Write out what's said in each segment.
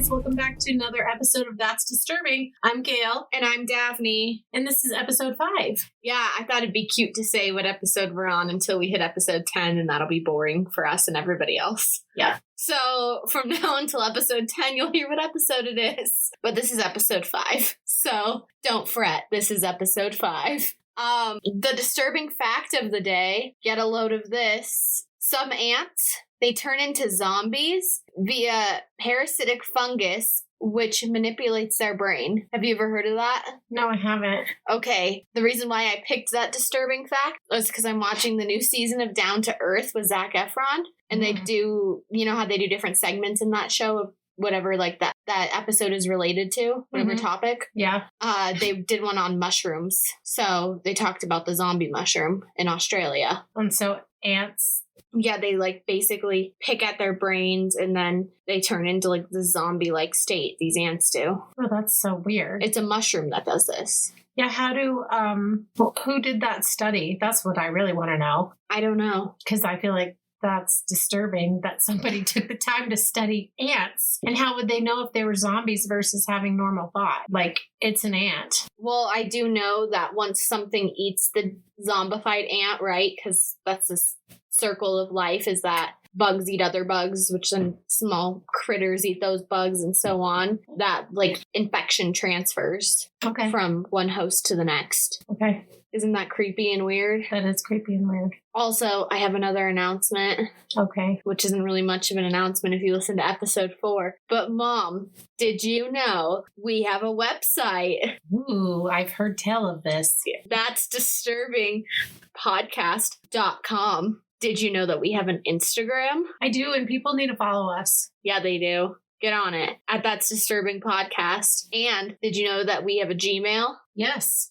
Welcome back to another episode of That's Disturbing. I'm Gail. And I'm Daphne. And this is episode 5. Yeah, I thought it'd be cute to say what episode we're on until we hit episode 10, and that'll be boring for us and everybody else. Yeah. So from now until episode 10, you'll hear what episode it is. But this is episode 5. So don't fret. This is episode 5. The disturbing fact of the day, get a load of this. Some ants, they turn into zombies via parasitic fungus, which manipulates their brain. Have you ever heard of that? No, I haven't. Okay. The reason why I picked that disturbing fact was because I'm watching the new season of Down to Earth with Zac Efron. And they do, you know how they do different segments in that show of whatever like that episode is related to, whatever topic. Yeah. They did one on mushrooms. So they talked about the zombie mushroom in Australia. And so ants... Yeah, they like basically pick at their brains and then they turn into like the zombie-like state. These ants do. Oh, that's so weird. It's a mushroom that does this. Yeah, who did that study? That's what I really want to know. I don't know. Because I feel like that's disturbing that somebody took the time to study ants. And how would they know if they were zombies versus having normal thought? Like, it's an ant. Well, I do know that once something eats the zombified ant, right? Because that's this circle of life, is that bugs eat other bugs, which then small critters eat those bugs and so on. That like infection transfers from one host to the next. Okay. Isn't that creepy and weird? That is creepy and weird. Also, I have another announcement. Okay. Which isn't really much of an announcement if you listen to episode 4. But Mom, did you know we have a website? Ooh, I've heard tell of this. That's disturbingpodcast.com. Did you know that we have an Instagram? I do, and people need to follow us. Yeah, they do. Get on it at That's Disturbing Podcast. And did you know that we have a Gmail? Yes.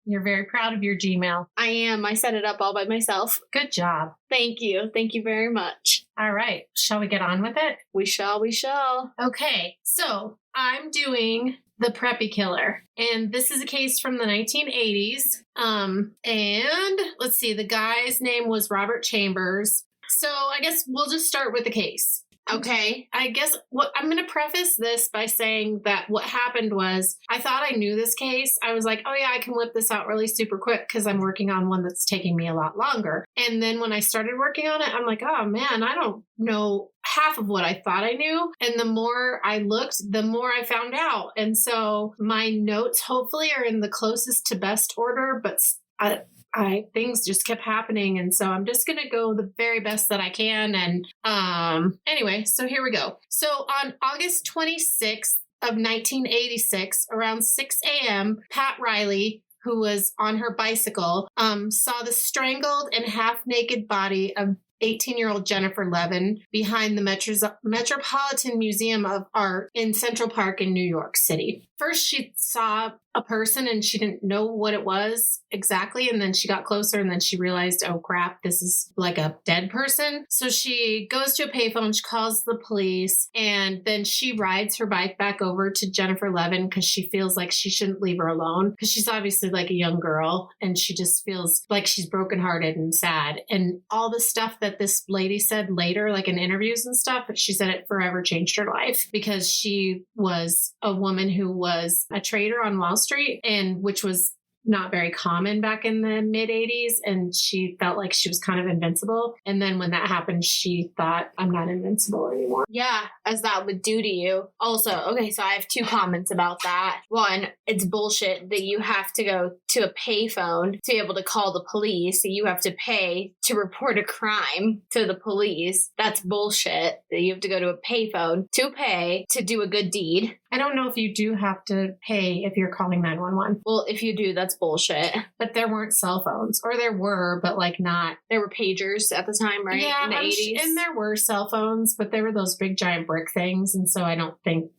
You're very proud of your Gmail. I am. I set it up all by myself. Good job. Thank you. Thank you very much. All right. Shall we get on with it? We shall. Okay. So I'm doing the Preppy Killer. And this is a case from the 1980s. And let's see, the guy's name was Robert Chambers. So I guess we'll just start with the case. Okay. I guess I'm going to preface this by saying that what happened was I thought I knew this case. I was like, oh yeah, I can whip this out really super quick because I'm working on one that's taking me a lot longer. And then when I started working on it, I'm like, oh man, I don't know half of what I thought I knew. And the more I looked, the more I found out. And so my notes hopefully are in the closest to best order, but things just kept happening. And so I'm just going to go the very best that I can. And anyway, so here we go. So on August 26th of 1986, around 6 a.m., Pat Riley, who was on her bicycle, saw the strangled and half-naked body of 18-year-old Jennifer Levin behind the Metropolitan Museum of Art in Central Park in New York City. First, she saw a person and she didn't know what it was exactly. And then she got closer and then she realized, oh crap, this is like a dead person. So she goes to a payphone, she calls the police, and then she rides her bike back over to Jennifer Levin because she feels like she shouldn't leave her alone because she's obviously like a young girl and she just feels like she's brokenhearted and sad. And all the stuff that this lady said later, like in interviews and stuff, she said it forever changed her life because she was a woman who was a trader on Wall Street, and which was not very common back in the mid 80s. And she felt like she was kind of invincible. And then when that happened, she thought, I'm not invincible anymore. Yeah, as that would do to you. Also, okay, so I have 2 comments about that. One, it's bullshit that you have to go to a payphone to be able to call the police. So you have to pay to report a crime to the police. That's bullshit that you have to go to a payphone to pay to do a good deed. I don't know if you do have to pay if you're calling 911. Well, if you do, that's bullshit. But there weren't cell phones, or there were, but like not. There were pagers at the time, right? Yeah, in the 80s. And there were cell phones, but they were those big giant brick things. And so I don't think,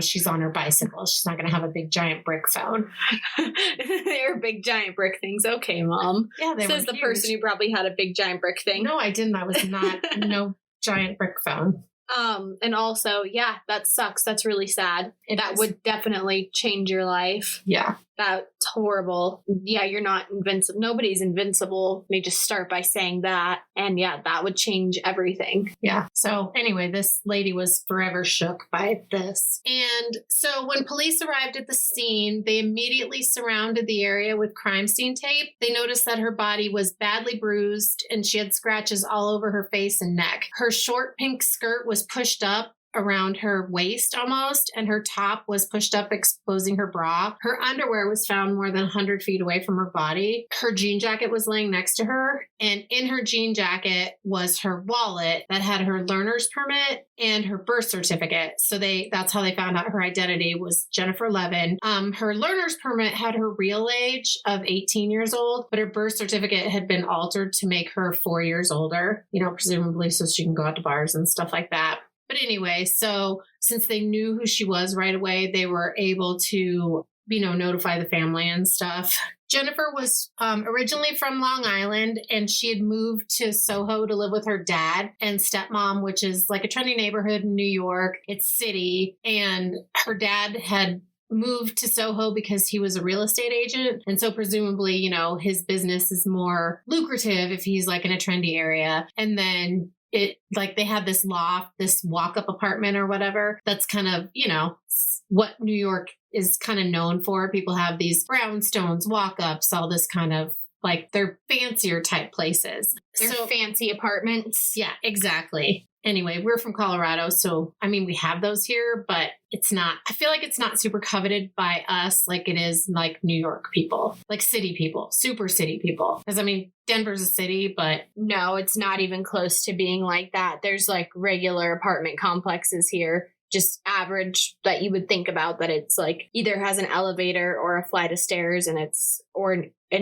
she's on her bicycle. She's not going to have a big giant brick phone. They were big giant brick things. Okay, Mom. Yeah, they Says were the person who probably had a big giant brick thing. No, I didn't. I was not no giant brick phone. And also, yeah, that sucks. That's really sad. That would definitely change your life. Yeah. That's horrible. Yeah, you're not invincible. Nobody's invincible. They just start by saying that. And yeah, that would change everything. Yeah. So anyway, this lady was forever shook by this. And so when police arrived at the scene, they immediately surrounded the area with crime scene tape. They noticed that her body was badly bruised and she had scratches all over her face and neck. Her short pink skirt was pushed up around her waist almost, and her top was pushed up, exposing her bra. Her underwear was found more than 100 feet away from her body. Her jean jacket was laying next to her, and in her jean jacket was her wallet that had her learner's permit and her birth certificate. So that's how they found out her identity was Jennifer Levin. Her learner's permit had her real age of 18 years old, but her birth certificate had been altered to make her 4 years older, presumably so she can go out to bars and stuff like that. But anyway, so since they knew who she was right away, they were able to, notify the family and stuff. Jennifer was originally from Long Island, and she had moved to Soho to live with her dad and stepmom, which is like a trendy neighborhood in New York. It's city. And her dad had moved to Soho because he was a real estate agent. And so presumably, his business is more lucrative if he's like in a trendy area. And then they had this loft, this walk-up apartment or whatever. That's kind of, what New York is kind of known for. People have these brownstones, walk-ups, all this kind of they're fancier type places. They're fancy apartments. Yeah, exactly. Anyway, we're from Colorado, so we have those here, but I feel like it's not super coveted by us like it is like New York people, like city people, super city people. Because Denver's a city, but no, it's not even close to being like that. There's regular apartment complexes here, just average that you would think about, that it's either has an elevator or a flight of stairs, and it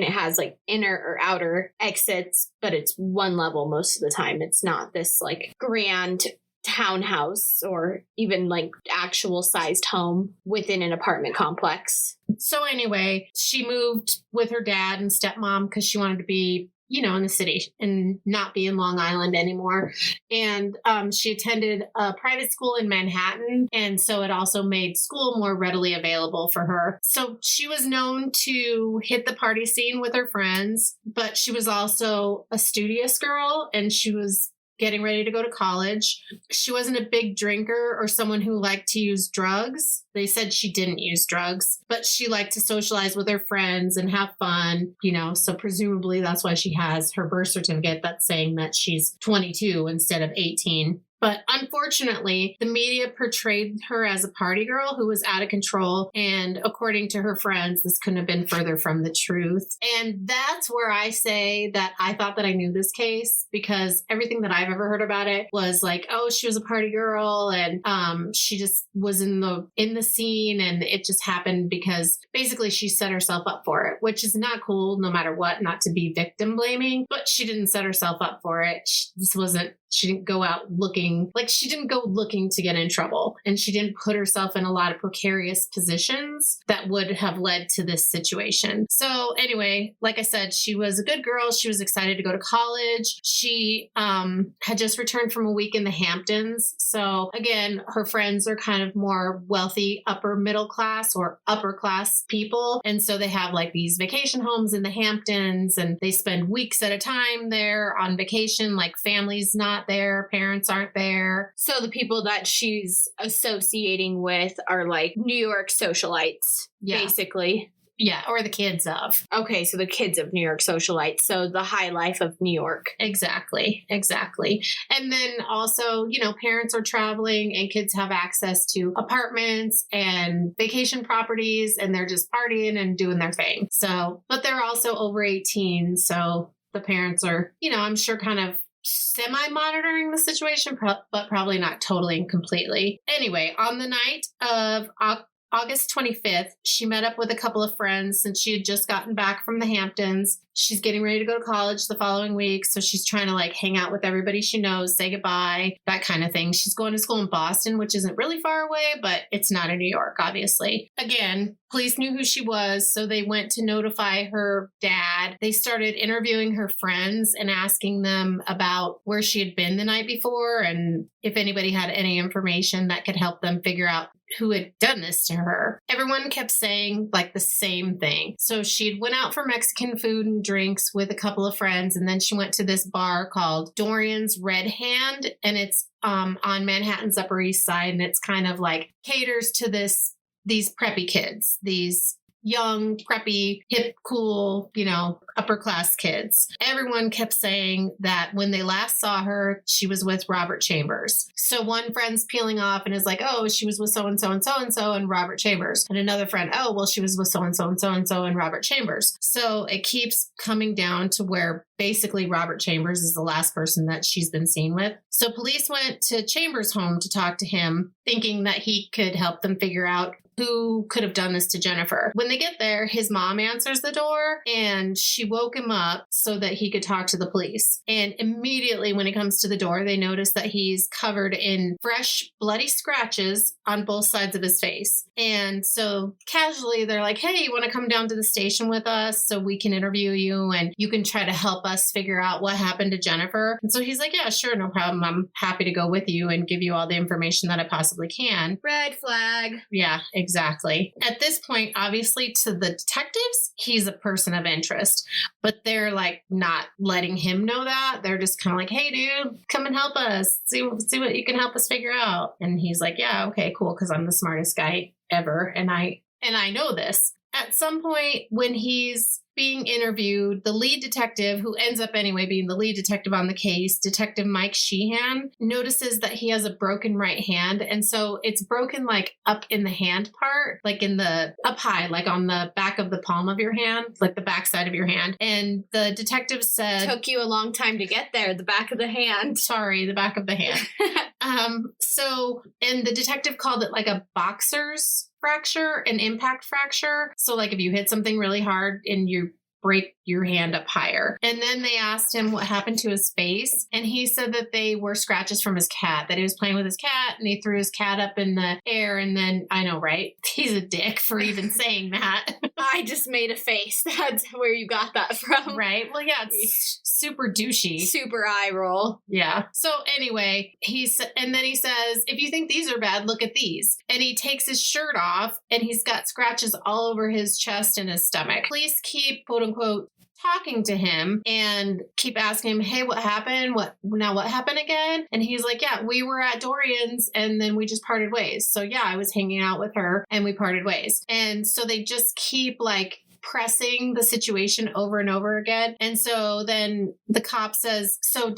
has inner or outer exits, but it's one level most of the time. It's not this grand townhouse or even actual sized home within an apartment complex. So anyway, she moved with her dad and stepmom because she wanted to be in the city and not be in Long Island anymore. And she attended a private school in Manhattan. And so it also made school more readily available for her. So she was known to hit the party scene with her friends, but she was also a studious girl, and she was getting ready to go to college. She wasn't a big drinker or someone who liked to use drugs. They said she didn't use drugs, but she liked to socialize with her friends and have fun, so presumably that's why she has her birth certificate that's saying that she's 22 instead of 18. But unfortunately, the media portrayed her as a party girl who was out of control. And according to her friends, this couldn't have been further from the truth. And that's where I say that I thought that I knew this case, because everything that I've ever heard about it was she was a party girl, and she just was in the scene, and it just happened because basically she set herself up for it, which is not cool no matter what, not to be victim blaming, but she didn't set herself up for it. She didn't go out looking to get in trouble, and she didn't put herself in a lot of precarious positions that would have led to this situation. So anyway, like I said, she was a good girl. She was excited to go to college. She had just returned from a week in the Hamptons. So again, her friends are kind of more wealthy, upper middle class or upper class people. And so they have these vacation homes in the Hamptons, and they spend weeks at a time there on vacation, families not there, parents aren't there. So the people that she's associating with are New York socialites, basically. Yeah, or the kids of. Okay, so the kids of New York socialites. So the high life of New York. Exactly. And then also, parents are traveling and kids have access to apartments and vacation properties, and they're just partying and doing their thing. So, but they're also over 18. So the parents are, I'm sure kind of semi-monitoring the situation, but probably not totally and completely. Anyway, on the night of August 25th, she met up with a couple of friends since she had just gotten back from the Hamptons. She's getting ready to go to college the following week, so she's trying to hang out with everybody she knows, say goodbye, that kind of thing. She's going to school in Boston, which isn't really far away, but it's not in New York, obviously. Again, police knew who she was, so they went to notify her dad. They started interviewing her friends and asking them about where she had been the night before and if anybody had any information that could help them figure out who had done this to her. Everyone kept saying like the same thing. So she'd went out for Mexican food and drinks with a couple of friends, and then she went to this bar called Dorian's Red Hand, and it's on Manhattan's Upper East Side, and it's kind of like caters to these preppy kids, these young, preppy, hip, cool, upper class kids. Everyone kept saying that when they last saw her, she was with Robert Chambers. So one friend's peeling off and is like, oh, she was with so-and-so and so-and-so and Robert Chambers. And another friend, oh, well, she was with so-and-so and so-and-so and Robert Chambers. So it keeps coming down to where basically Robert Chambers is the last person that she's been seen with. So police went to Chambers' home to talk to him, thinking that he could help them figure out who could have done this to Jennifer. When they get there, his mom answers the door and she woke him up so that he could talk to the police. And immediately when he comes to the door, they notice that he's covered in fresh, bloody scratches on both sides of his face. And so casually they're like, hey, you want to come down to the station with us so we can interview you and you can try to help us figure out what happened to Jennifer? And so he's like, yeah, sure, no problem. I'm happy to go with you and give you all the information that I possibly can. Red flag. Yeah, exactly. At this point, obviously, to the detectives, he's a person of interest, but they're like not letting him know that. They're just kind of like, hey, dude, come and help us. See what you can help us figure out. And he's like, yeah, okay, cool, because I'm the smartest guy ever, and I know this. At some point when he's being interviewed, the lead detective, who ends up anyway being the lead detective on the case, Detective Mike Sheehan, notices that he has a broken right hand. And so it's broken like up in the hand part, like in the up high, like on the back of the palm of your hand, like the back side of your hand. And the detective said, took you a long time to get there, the back of the hand. Sorry, the back of the hand. And the detective called it like a boxer's fracture, an impact fracture. So like if you hit something really hard and you break your hand up higher. And then they asked him what happened to his face. And he said that they were scratches from his cat, that he was playing with his cat and he threw his cat up in the air. And then, I know, right? He's a dick for even saying that. I just made a face. That's where you got that from. Right? Well, yeah, it's super douchey. Super eye roll. Yeah. So anyway, and then he says, if you think these are bad, look at these. And he takes his shirt off and he's got scratches all over his chest and his stomach. Police keep, quote unquote, talking to him and keep asking him, hey, what happened? What happened again? And he's like, yeah, we were at Dorian's and then we just parted ways. So yeah, I was hanging out with her and we parted ways. And so they just keep like pressing the situation over and over again. And so then the cop says, so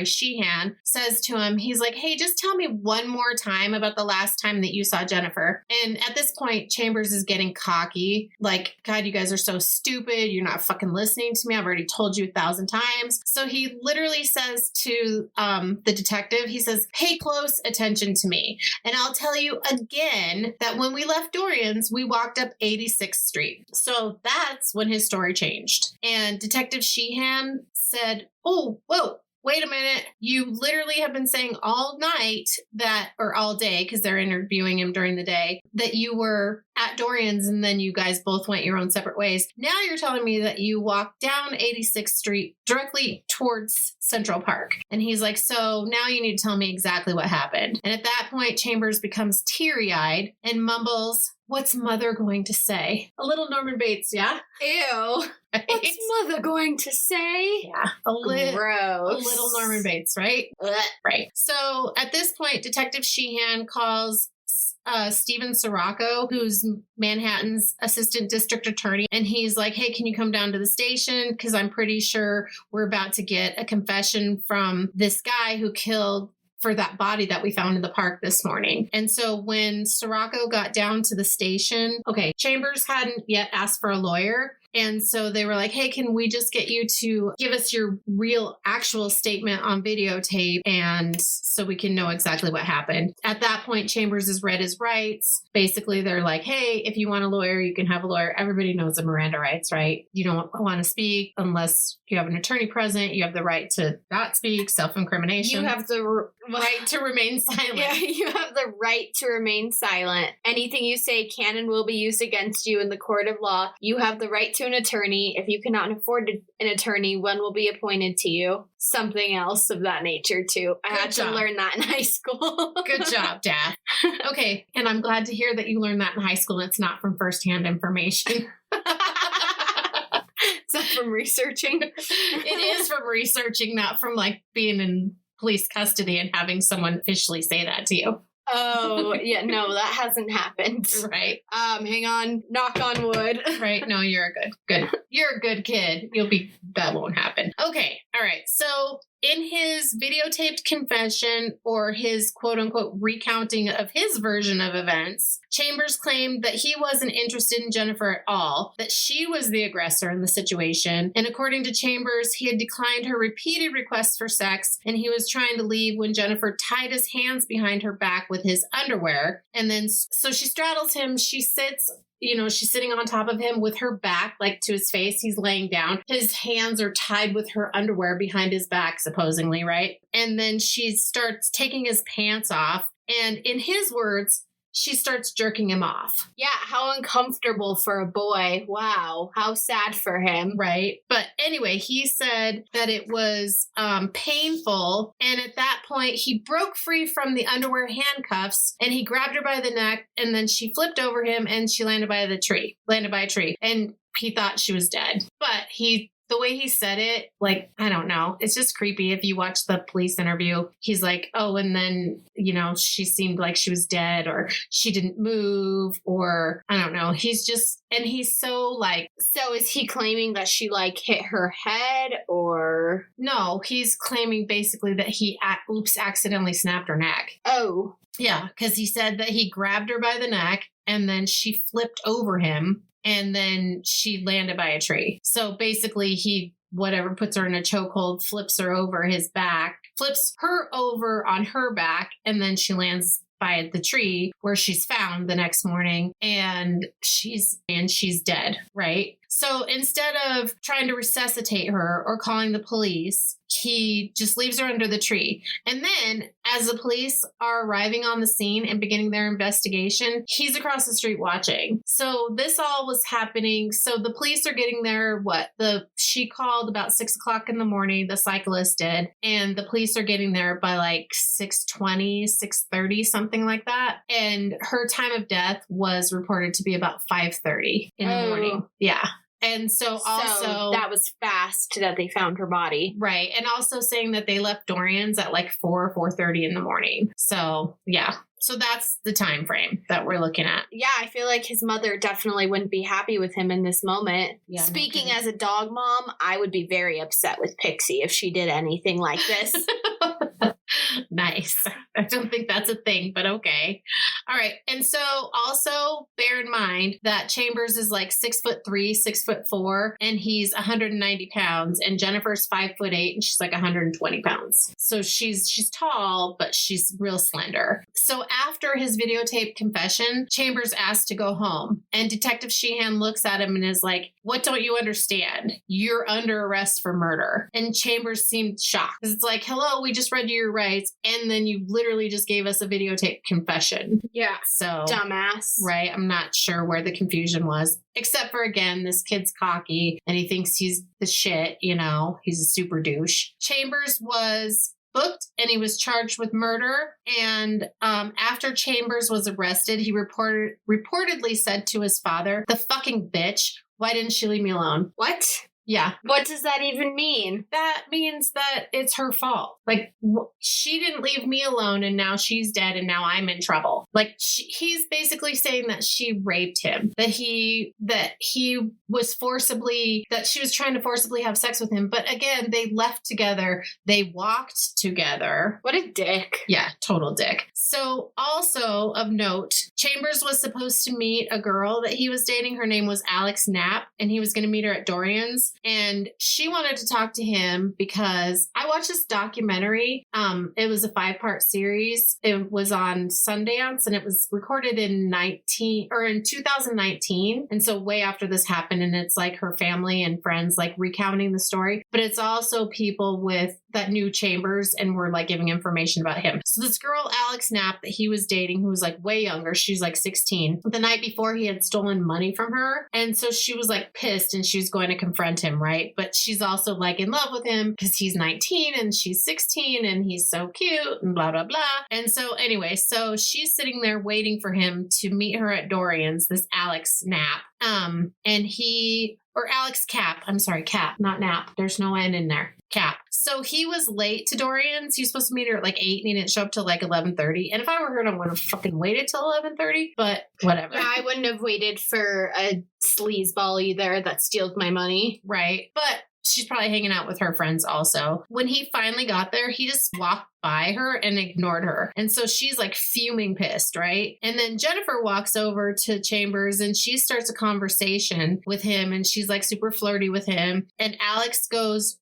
Sheehan says to him, he's like, hey, just tell me one more time about the last time that you saw Jennifer. And at this point, Chambers is getting cocky. Like, God, you guys are so stupid. You're not fucking listening to me. I've already told you 1,000 times. So he literally says to the detective, he says, pay close attention to me. And I'll tell you again that when we left Dorian's, we walked up 86th Street. So that's when his story changed. And Detective Sheehan said, oh, whoa, wait a minute. You literally have been saying all night or all day, because they're interviewing him during the day, that you were at Dorian's and then you guys both went your own separate ways. Now you're telling me that you walked down 86th Street directly towards Central Park. And he's like, so now you need to tell me exactly what happened. And at that point, Chambers becomes teary-eyed and mumbles, what's Mother going to say? A little Norman Bates, yeah? Ew. Right? What's Mother going to say? Yeah. Gross. A little Norman Bates, right? Ugh. Right. So at this point, Detective Sheehan calls Steven Sirocco, who's Manhattan's assistant district attorney. And he's like, hey, can you come down to the station? Because I'm pretty sure we're about to get a confession from this guy who killed for that body that we found in the park this morning. And so when Sirocco got down to the station, Chambers hadn't yet asked for a lawyer. And so they were like, hey, can we just get you to give us your real actual statement on videotape and so we can know exactly what happened. At that point, Chambers has read his rights. Basically, they're like, hey, if you want a lawyer, you can have a lawyer. Everybody knows the Miranda rights, right? You don't want to speak unless you have an attorney present. You have the right to not speak, self-incrimination. You have the right to remain silent. Yeah, you have the right to remain silent. Anything you say can and will be used against you in the court of law. You have the right to an attorney. If you cannot afford an attorney, one will be appointed to you. Something else of that nature, too. I had to learn that in high school. Good job, Dad. Okay, and I'm glad to hear that you learned that in high school. It's not from firsthand information. Is that from researching? It is from researching, not from like being in police custody and having someone officially say that to you. Oh, yeah, no, that hasn't happened. Right. Hang on, knock on wood. Right. No, you're you're a good kid. That won't happen. Okay. All right. So in his videotaped confession, or his quote unquote recounting of his version of events, Chambers claimed that he wasn't interested in Jennifer at all, that she was the aggressor in the situation. And according to Chambers, he had declined her repeated requests for sex, and he was trying to leave when Jennifer tied his hands behind her back with his underwear. And then, so she straddles him. She sits, she's sitting on top of him with her back, like to his face. He's laying down. His hands are tied with her underwear behind his back, supposedly, right? And then she starts taking his pants off. And in his words, she starts jerking him off. Yeah, how uncomfortable for a boy. Wow, how sad for him. Right. But anyway, he said that it was painful. And at that point, he broke free from the underwear handcuffs and he grabbed her by the neck. And then she flipped over him and she landed by a tree. And he thought she was dead. But the way he said it, like, I don't know. It's just creepy. If you watch the police interview, he's like, oh, and then, she seemed like she was dead, or she didn't move, or I don't know. He's so like. So is he claiming that she like hit her head, or? No, he's claiming basically that he accidentally snapped her neck. Oh. Yeah, because he said that he grabbed her by the neck and then she flipped over him. And then she landed by a tree. So basically he puts her in a chokehold, flips her over his back, flips her over on her back, and then she lands by the tree where she's found the next morning, and she's dead, right? So instead of trying to resuscitate her or calling the police, he just leaves her under the tree. And then as the police are arriving on the scene and beginning their investigation, he's across the street watching. So this all was happening. So the police are getting there. She called about 6:00 in the morning, the cyclist did. And the police are getting there by like 6:20, 6:30, something like that. And her time of death was reported to be about 5:30 in the morning. Yeah. And so that was fast that they found her body. Right. And also saying that they left Dorian's at like 4:30 in the morning. So, yeah. So that's the time frame that we're looking at. Yeah, I feel like his mother definitely wouldn't be happy with him in this moment. Yeah, speaking as a dog mom, I would be very upset with Pixie if she did anything like this. Nice. I don't think that's a thing, but okay. All right. And so also bear in mind that Chambers is like 6'3", 6'4", and he's 190 pounds, and Jennifer's 5'8", and she's like 120 pounds. So she's tall, but she's real slender. So after his videotaped confession, Chambers asked to go home, and Detective Sheehan looks at him and is like, "What don't you understand? You're under arrest for murder." And Chambers seemed shocked, because it's like, hello, we just read you your rights, and then you literally just gave us a videotaped confession. Yeah. So dumbass. Right. I'm not sure where the confusion was, except for, again, this kid's cocky and he thinks he's the shit, he's a super douche. Chambers was booked and he was charged with murder. And after Chambers was arrested, he reportedly said to his father, "The fucking bitch, why didn't she leave me alone?" What? Yeah. What does that even mean? That means that it's her fault. Like, she didn't leave me alone, and now she's dead, and now I'm in trouble. Like, he's basically saying that she raped him, that she was trying to forcibly have sex with him. But again, they left together. They walked together. What a dick. Yeah, total dick. So also of note, Chambers was supposed to meet a girl that he was dating. Her name was Alex Knapp, and he was going to meet her at Dorian's. And she wanted to talk to him because I watched this documentary. It was a 5-part series. It was on Sundance, and it was recorded in 2019. And so way after this happened, and it's like her family and friends like recounting the story. But it's also people that knew Chambers and were like giving information about him. So this girl, Alex Knapp, that he was dating, who was like way younger, she's like 16. The night before, he had stolen money from her. And so she was like pissed and she was going to confront him, right? But she's also like in love with him because he's 19 and she's 16 and he's so cute and blah, blah, blah. And so anyway, so she's sitting there waiting for him to meet her at Dorian's, this Alex Knapp. Or Alex Cap. I'm sorry, Cap, not Nap. There's no N in there. Cap. So he was late to Dorian's. He was supposed to meet her at like 8 and he didn't show up till like 11:30. And if I were her, I would have fucking waited till 11:30, but whatever. Yeah, I wouldn't have waited for a sleazeball either that steals my money. Right. But she's probably hanging out with her friends also. When he finally got there, he just walked by her and ignored her. And so she's like fuming pissed, right? And then Jennifer walks over to Chambers and she starts a conversation with him and she's like super flirty with him. And Alex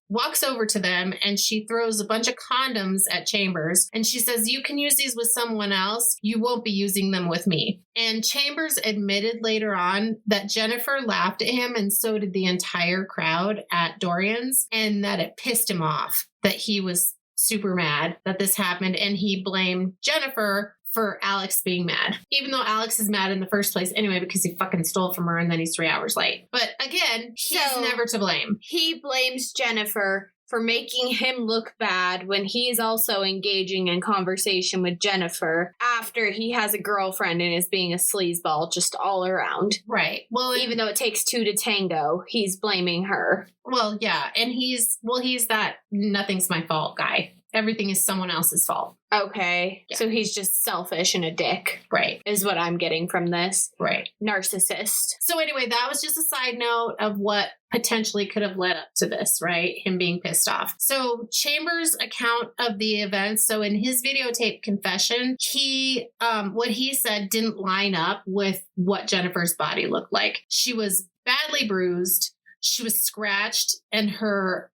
walks over to them and she throws a bunch of condoms at Chambers and she says, "You can use these with someone else. You won't be using them with me." And Chambers admitted later on that Jennifer laughed at him and so did the entire crowd at Dorian's, and that it pissed him off, that he was super mad that this happened, and he blamed Jennifer for Alex being mad, even though Alex is mad in the first place anyway because he fucking stole from her and then he's 3 hours late. But again, he's never to blame. He blames Jennifer for making him look bad when he's also engaging in conversation with Jennifer after he has a girlfriend and is being a sleazeball just all around. Right. Well, even though it takes two to tango, he's blaming her. Well, yeah. And he's that nothing's my fault guy. Everything is someone else's fault. Okay. Yeah. So he's just selfish and a dick. Right. Is what I'm getting from this. Right. Narcissist. So anyway, that was just a side note of what potentially could have led up to this, right? Him being pissed off. So Chambers' account of the events, so in his videotape confession, he, what he said didn't line up with what Jennifer's body looked like. She was badly bruised. She was scratched and her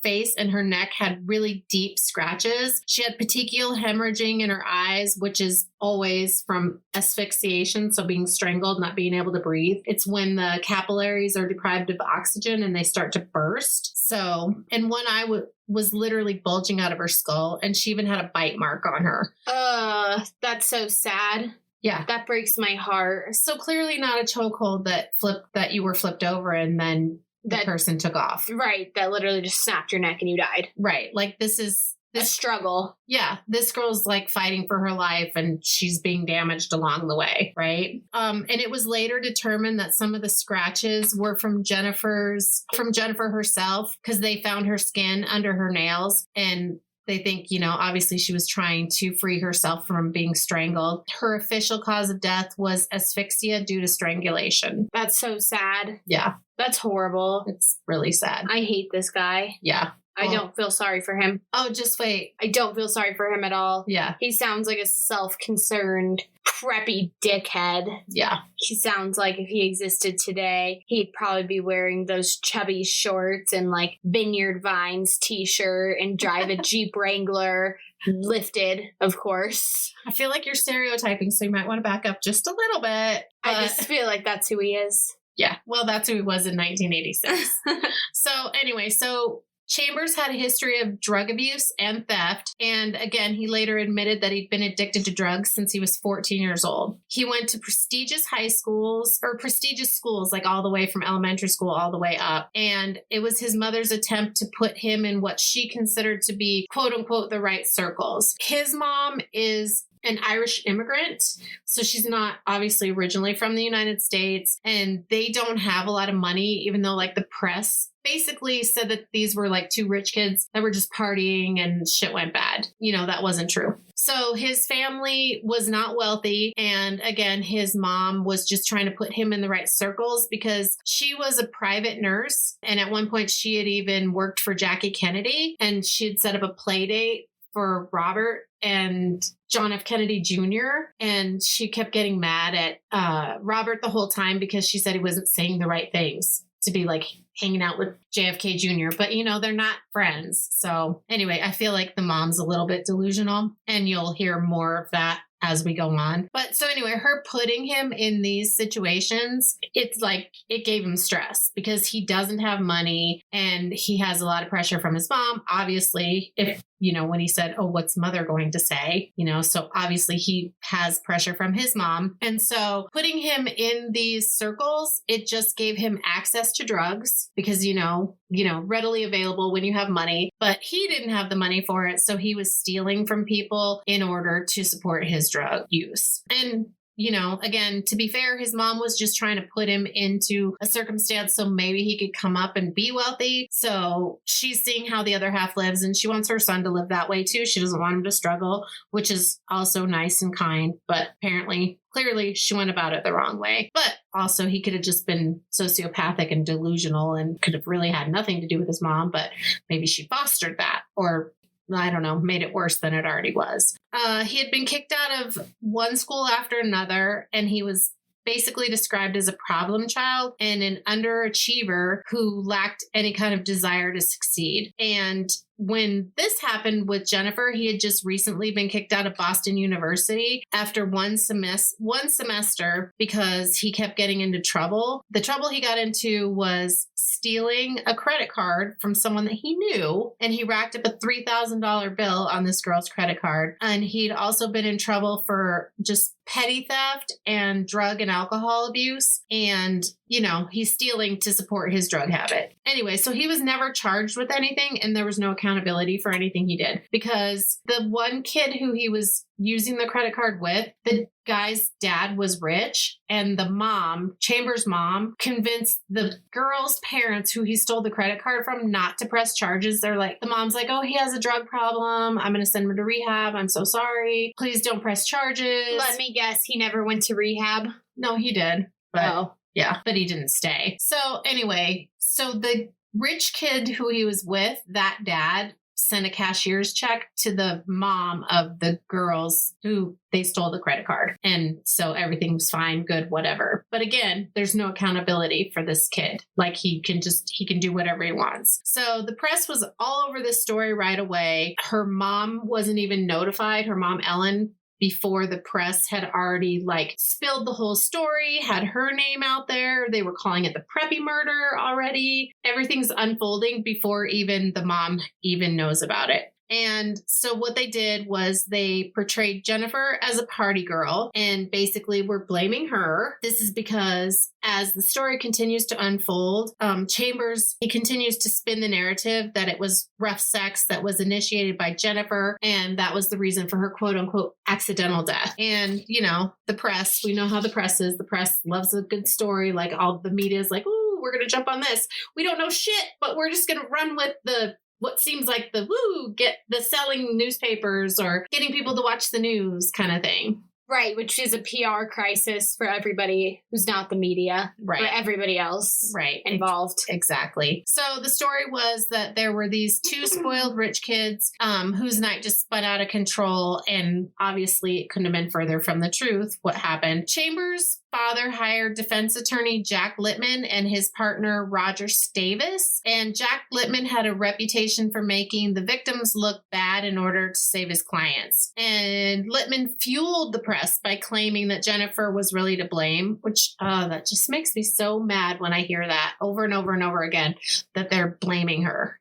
face and her neck had really deep scratches. She had petechial hemorrhaging in her eyes, which is always from asphyxiation, so being strangled, not being able to breathe. It's when the capillaries are deprived of oxygen and they start to burst. So, and one eye was literally bulging out of her skull, and she even had a bite mark on her. That's so sad. Yeah. That breaks my heart. So clearly not a chokehold that you were flipped over and then the person took off. Right. That literally just snapped your neck and you died. Right. Like this is a struggle. Yeah. This girl's like fighting for her life and she's being damaged along the way. Right. And it was later determined that some of the scratches were from Jennifer herself because they found her skin under her nails, and they think, obviously she was trying to free herself from being strangled. Her official cause of death was asphyxia due to strangulation. That's so sad. Yeah. That's horrible. It's really sad. I hate this guy. Yeah. I don't feel sorry for him. Oh, just wait. I don't feel sorry for him at all. Yeah. He sounds like a self-concerned, preppy dickhead. Yeah. He sounds like if he existed today, he'd probably be wearing those chubby shorts and like Vineyard Vines t-shirt and drive a Jeep Wrangler, lifted, of course. I feel like you're stereotyping, so you might want to back up just a little bit. I just feel like that's who he is. Yeah. Well, that's who he was in 1986. So anyway, Chambers had a history of drug abuse and theft. And again, he later admitted that he'd been addicted to drugs since he was 14 years old. He went to prestigious schools, like all the way from elementary school all the way up. And it was his mother's attempt to put him in what she considered to be, quote unquote, the right circles. His mom is an Irish immigrant, so she's not obviously originally from the United States, and they don't have a lot of money, even though like the press basically said that these were like two rich kids that were just partying and shit went bad. That wasn't true. So his family was not wealthy, and again, his mom was just trying to put him in the right circles because she was a private nurse, and at one point she had even worked for Jackie Kennedy, and she had set up a play date for Robert and John F. Kennedy Jr. And she kept getting mad at Robert the whole time because she said he wasn't saying the right things to be like hanging out with JFK Jr. But, they're not friends. So anyway, I feel like the mom's a little bit delusional, and you'll hear more of that as we go on. But so anyway, her putting him in these situations, it's like it gave him stress because he doesn't have money and he has a lot of pressure from his mom. Obviously, if when he said, oh, what's mother going to say? So obviously he has pressure from his mom. And so putting him in these circles, it just gave him access to drugs because, readily available when you have money, but he didn't have the money for it. So he was stealing from people in order to support his drug use. And again, to be fair, his mom was just trying to put him into a circumstance so maybe he could come up and be wealthy. So she's seeing how the other half lives and she wants her son to live that way too. She doesn't want him to struggle, which is also nice and kind. But clearly she went about it the wrong way. But also he could have just been sociopathic and delusional and could have really had nothing to do with his mom, but maybe she fostered that or I don't know, made it worse than it already was. He had been kicked out of one school after another, and he was basically described as a problem child and an underachiever who lacked any kind of desire to succeed. And when this happened with Jennifer, he had just recently been kicked out of Boston University after one semester because he kept getting into trouble. The trouble he got into was stealing a credit card from someone that he knew, and he racked up a $3,000 bill on this girl's credit card. And he'd also been in trouble for just petty theft and drug and alcohol abuse. And, he's stealing to support his drug habit. Anyway, so he was never charged with anything and there was no accountability for anything he did because the one kid who he was using the credit card with, the guy's dad was rich and the mom, Chambers' mom, convinced the girl's parents who he stole the credit card from not to press charges. They're like, the mom's like, oh, he has a drug problem. I'm going to send him to rehab. I'm so sorry. Please don't press charges. Let me guess. He never went to rehab? No, he did. But yeah, but he didn't stay. So anyway, so the rich kid who he was with, that dad, sent a cashier's check to the mom of the girls who they stole the credit card. And so everything was fine, good, whatever. But again, there's no accountability for this kid. Like he can do whatever he wants. So the press was all over this story right away. Her mom wasn't even notified. Her mom, Ellen, before the press had already spilled the whole story, had her name out there. They were calling it the Preppy Murder already. Everything's unfolding before even the mom even knows about it. And so what they did was they portrayed Jennifer as a party girl and basically were blaming her. This is because as the story continues to unfold, Chambers, he continues to spin the narrative that it was rough sex that was initiated by Jennifer. And that was the reason for her quote unquote accidental death. And, the press, we know how the press is. The press loves a good story. Like all the media is like, ooh, we're going to jump on this. We don't know shit, but we're just going to run with what seems like get the selling newspapers or getting people to watch the news kind of thing. Right, which is a PR crisis for everybody who's not the media. Right. For everybody else involved. Exactly. So the story was that there were these two spoiled rich kids whose night just spun out of control. And obviously it couldn't have been further from the truth what happened. Chambers' father hired defense attorney Jack Littman and his partner Roger Stavis. And Jack Littman had a reputation for making the victims look bad in order to save his clients. And Littman fueled the press by claiming that Jennifer was really to blame, which that just makes me so mad when I hear that over and over and over again, that they're blaming her,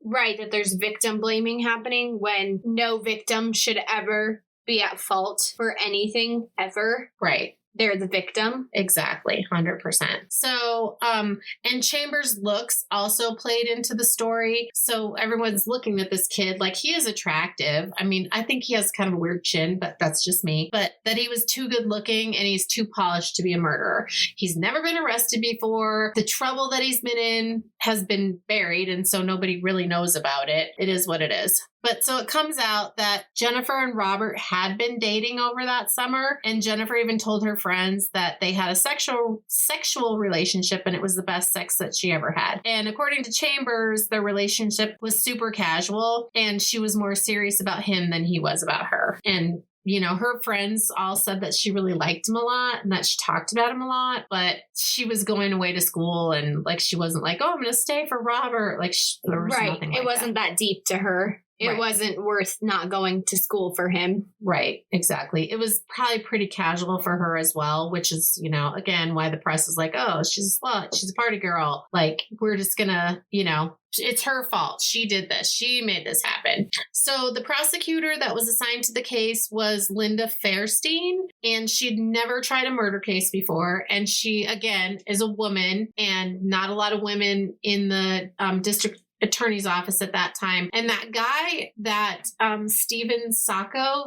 Right, that there's victim blaming happening when no victim should ever be at fault for anything ever. Right. They're the victim. Exactly. 100%. So, and Chambers' looks also played into the story. So everyone's looking at this kid like he is attractive. I mean, I think he has kind of a weird chin, but that's just me. But that he was too good looking and he's too polished to be a murderer. He's never been arrested before. The trouble that he's been in has been buried. And so nobody really knows about it. It is what it is. But so it comes out that Jennifer and Robert had been dating over that summer. And Jennifer even told her friends that they had a sexual relationship and it was the best sex that she ever had. And according to Chambers, their relationship was super casual and she was more serious about him than he was about her. And her friends all said that she really liked him a lot and that she talked about him a lot, but she was going away to school and she wasn't like, oh, I'm going to stay for Robert. There was nothing like it wasn't that deep to her. It wasn't worth not going to school for him. Right, exactly. It was probably pretty casual for her as well, which is, you know, again, why the press is like, oh, she's a slut, she's a party girl. Like, we're just gonna, you know, it's her fault. She did this. She made this happen. So the prosecutor that was assigned to the case was Linda Fairstein, and she'd never tried a murder case before. And she, again, is a woman, and not a lot of women in the district attorney's office at that time. And that guy, that Stephen Sirocco,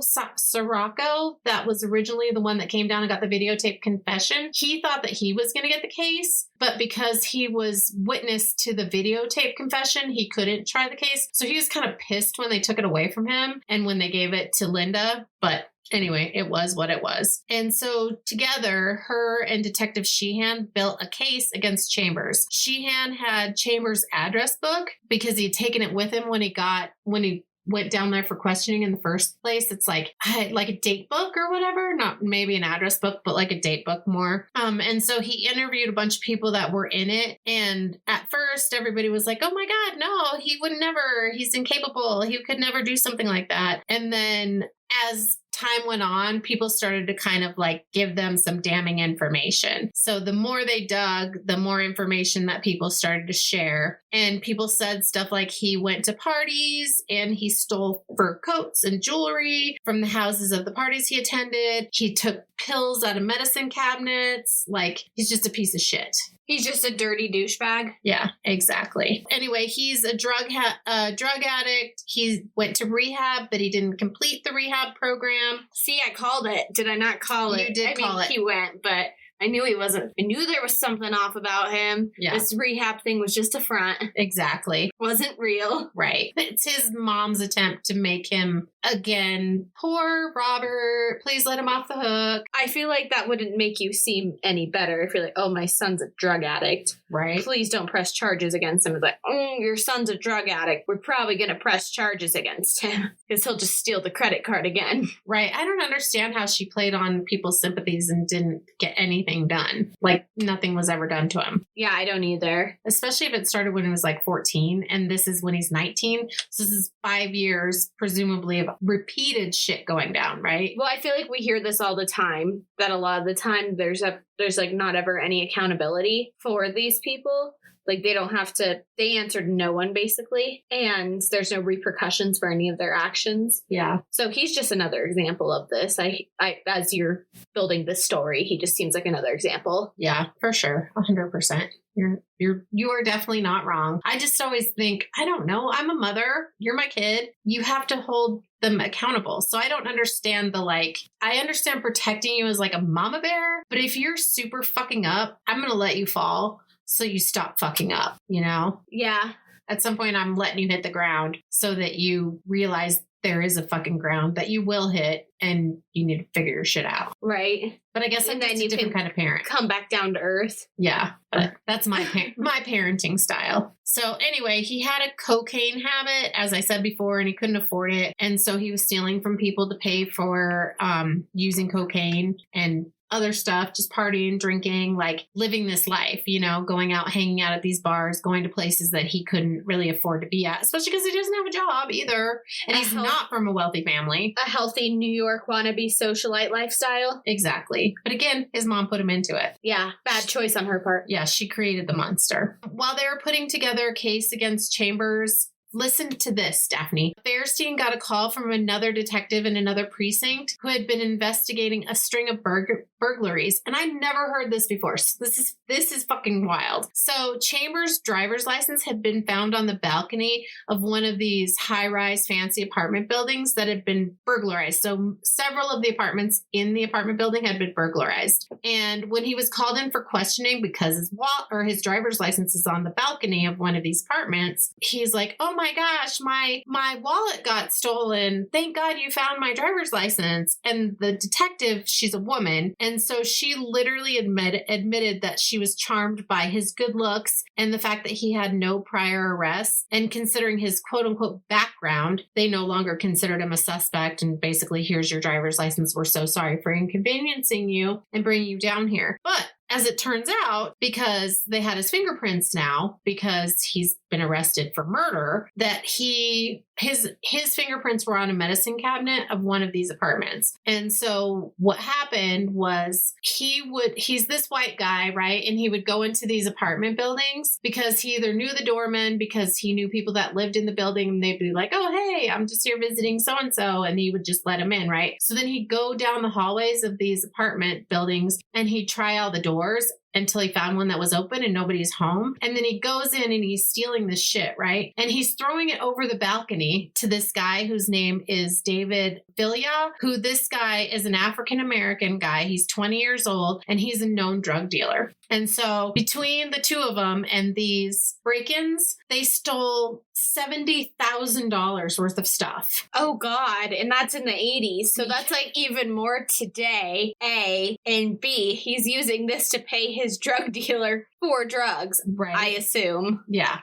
that was originally the one that came down and got the videotape confession, he thought that he was going to get the case. But because he was witness to the videotape confession, he couldn't try the case. So he was kind of pissed when they took it away from him and when they gave it to Linda. But anyway, it was what it was. And so together, her and Detective Sheehan built a case against Chambers. Sheehan had Chambers' address book because he'd taken it with him when he went down there for questioning in the first place. It's like a date book or whatever, not maybe an address book, but like a date book more. And so he interviewed a bunch of people that were in it. And at first everybody was like, oh my God, no, he would never, he's incapable. He could never do something like that. And then as time went on, people started to kind of like give them some damning information. So the more they dug, the more information that people started to share. And people said stuff like he went to parties and he stole fur coats and jewelry from the houses of the parties he attended. He took pills out of medicine cabinets. Like, he's just a piece of shit. He's just a dirty douchebag. Yeah, exactly. Anyway, he's a drug addict. He went to rehab, but he didn't complete the rehab program. See, I called it. Did I not call it? You did call it. He went, but I knew he wasn't. I knew there was something off about him. Yeah. This rehab thing was just a front. Exactly. Wasn't real. Right. It's his mom's attempt to make him, again, poor Robert, please let him off the hook. I feel like that wouldn't make you seem any better if you're like, oh, my son's a drug addict. Right. Please don't press charges against him. It's like, oh, your son's a drug addict. We're probably going to press charges against him because he'll just steal the credit card again. Right. I don't understand how she played on people's sympathies and didn't get anything done. Like, nothing was ever done to him. Yeah, I don't either. Especially if it started when he was like 14 and this is when he's 19. So this is 5 years, presumably, of repeated shit going down, right? Well, I feel like we hear this all the time, that a lot of the time there's like not ever any accountability for these people. Like, they don't have to, they answered no one, basically. And there's no repercussions for any of their actions. Yeah. So he's just another example of this. I as you're building this story, he just seems like another example. Yeah, for sure. 100%. You are definitely not wrong. I just always think, I don't know, I'm a mother. You're my kid. You have to hold them accountable. So I don't understand I understand protecting you as like a mama bear, but if you're super fucking up, I'm going to let you fall. So you stop fucking up, you know? Yeah. At some point, I'm letting you hit the ground so that you realize there is a fucking ground that you will hit and you need to figure your shit out. Right. But I guess I'm just a different kind of parent. Come back down to earth. Yeah. But that's my parenting style. So anyway, he had a cocaine habit, as I said before, and he couldn't afford it. And so he was stealing from people to pay for using cocaine and other stuff, just partying, drinking, like living this life, you know, going out, hanging out at these bars, going to places that he couldn't really afford to be at, especially because he doesn't have a job either. And he's not from a wealthy family. A healthy New York wannabe socialite lifestyle. Exactly. But again, his mom put him into it. Yeah. Bad choice on her part. Yeah. She created the monster. While they were putting together a case against Chambers, listen to this, Daphne. Fairstein got a call from another detective in another precinct who had been investigating a string of burglaries. And I never heard this before. So this is fucking wild. So Chambers' driver's license had been found on the balcony of one of these high-rise fancy apartment buildings that had been burglarized. So several of the apartments in the apartment building had been burglarized. And when he was called in for questioning because his driver's license is on the balcony of one of these apartments, he's like, oh my gosh, my wallet got stolen. Thank God you found my driver's license. And the detective, she's a woman. And so she literally admitted that she was charmed by his good looks and the fact that he had no prior arrests. And considering his quote unquote background, they no longer considered him a suspect. And basically, here's your driver's license. We're so sorry for inconveniencing you and bringing you down here. But as it turns out, because they had his fingerprints now, because he's been arrested for murder, that his fingerprints were on a medicine cabinet of one of these apartments. And so what happened was he's this white guy, right? And he would go into these apartment buildings because he either knew the doorman, because he knew people that lived in the building, and they'd be like, oh, hey, I'm just here visiting so-and-so. And he would just let him in, right? So then he'd go down the hallways of these apartment buildings and he'd try all the doors until he found one that was open and nobody's home. And then he goes in and he's stealing this shit, right? And he's throwing it over the balcony to this guy whose name is David Filia, who this guy is an African-American guy. He's 20 years old and he's a known drug dealer. And so between the two of them and these break-ins, they stole $70,000 worth of stuff. Oh, God. And that's in the 80s. So that's like even more today, A. And B, he's using this to pay his drug dealer for drugs, right? I assume. Yeah.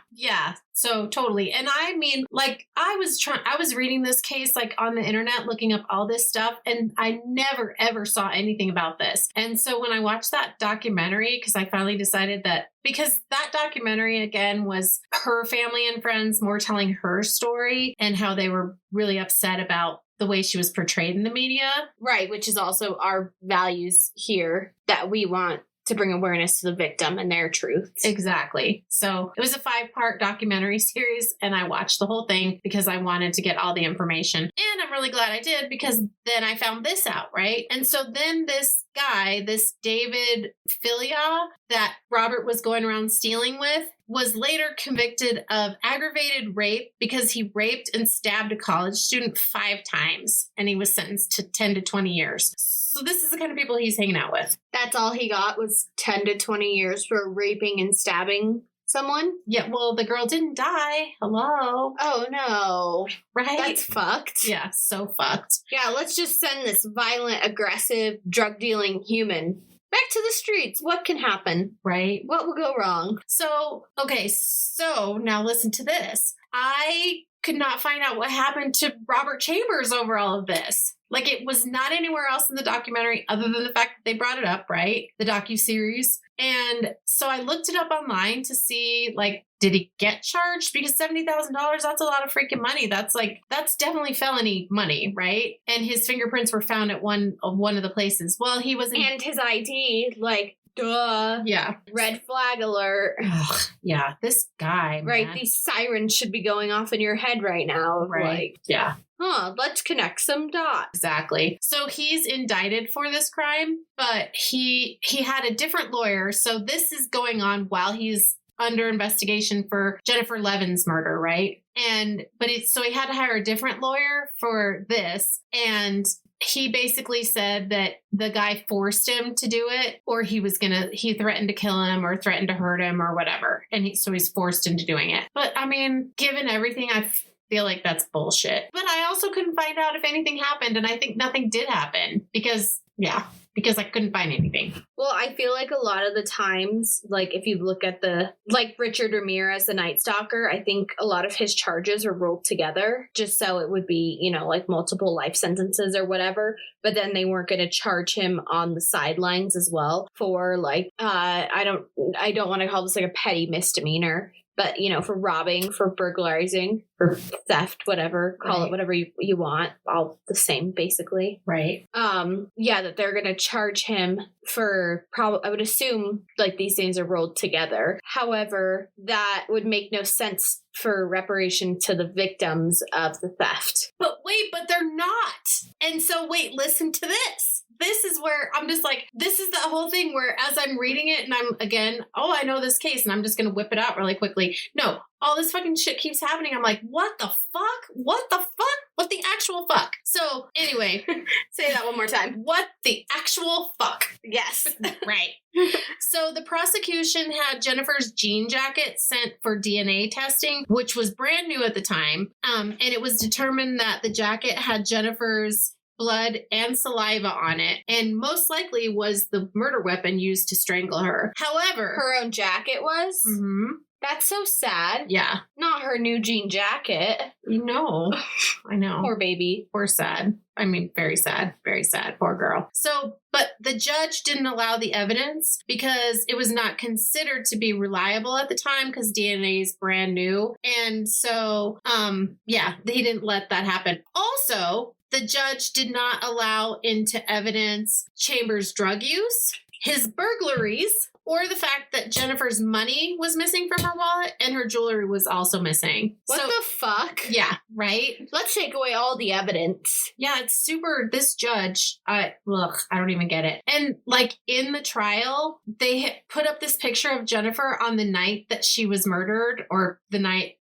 So totally. And I mean, like, I was reading this case, like, on the internet, looking up all this stuff, and I never, ever saw anything about this. And so when I watched that documentary, because I finally decided that, because that documentary, again, was her family and friends more telling her story and how they were really upset about the way she was portrayed in the media. Right, which is also our values here, that we want to bring awareness to the victim and their truths. Exactly. So it was a 5-part documentary series, and I watched the whole thing because I wanted to get all the information. And I'm really glad I did, because then I found this out, right? And so then this guy, this David Filia that Robert was going around stealing with, was later convicted of aggravated rape because he raped and stabbed a college student 5 times, and he was sentenced to 10 to 20 years. So this is the kind of people he's hanging out with. That's all he got, was 10 to 20 years for raping and stabbing someone? Yeah, well, the girl didn't die. Hello. Oh, no. Right? That's fucked. Yeah, so fucked. Yeah, let's just send this violent, aggressive, drug-dealing human back to the streets. What can happen? Right? What will go wrong? So now listen to this. I could not find out what happened to Robert Chambers over all of this. Like, it was not anywhere else in the documentary other than the fact that they brought it up, right? The docuseries. And so I looked it up online to see, like, did he get charged? Because $70,000, that's a lot of freaking money. That's definitely felony money, right? And his fingerprints were found at one of the places. Well, he was and his ID, like, duh. Yeah. Red flag alert. Ugh, yeah, this guy, right, man. These sirens should be going off in your head right now. Right. Like, yeah. Let's connect some dots. Exactly. So he's indicted for this crime, but he had a different lawyer. So this is going on while he's under investigation for Jennifer Levin's murder, right? So he had to hire a different lawyer for this, and he basically said that the guy forced him to do it, or he threatened to kill him or threatened to hurt him or whatever. And so he's forced into doing it. But I mean, given everything, I feel like that's bullshit. But I also couldn't find out if anything happened. And I think nothing did happen because I couldn't find anything. Well, I feel like a lot of the times, like, if you look at like Richard Ramirez, the Night Stalker, I think a lot of his charges are rolled together just so it would be, like multiple life sentences or whatever. But then they weren't going to charge him on the sidelines as well for, like, I don't want to call this like a petty misdemeanor, but, for robbing, for burglarizing, for theft, whatever, call it whatever you want, all the same, basically. Right. That they're going to charge him for I would assume, like, these things are rolled together. However, that would make no sense for reparation to the victims of the theft. But they're not. And so, listen to this. This is where I'm just like, this is the whole thing where as I'm reading it and I'm again, I know this case and I'm just going to whip it out really quickly. No, all this fucking shit keeps happening. I'm like, what the fuck? What the fuck? What the actual fuck? So anyway, say that one more time. What the actual fuck? Yes. Right. So the prosecution had Jennifer's jean jacket sent for DNA testing, which was brand new at the time. And it was determined that the jacket had Jennifer's blood, and saliva on it, and most likely was the murder weapon used to strangle her. However, her own jacket was? Mm-hmm. That's so sad. Yeah. Not her new jean jacket. No. I know. Poor baby. Poor sad. I mean, very sad. Very sad. Poor girl. So, but the judge didn't allow the evidence because it was not considered to be reliable at the time because DNA is brand new. And so, he didn't let that happen. Also, the judge did not allow into evidence Chambers' drug use, his burglaries, or the fact that Jennifer's money was missing from her wallet and her jewelry was also missing. What the fuck? Yeah, right? Let's take away all the evidence. Yeah, it's super. This judge, I don't even get it. And like in the trial, they put up this picture of Jennifer on the night that she was murdered, or the night,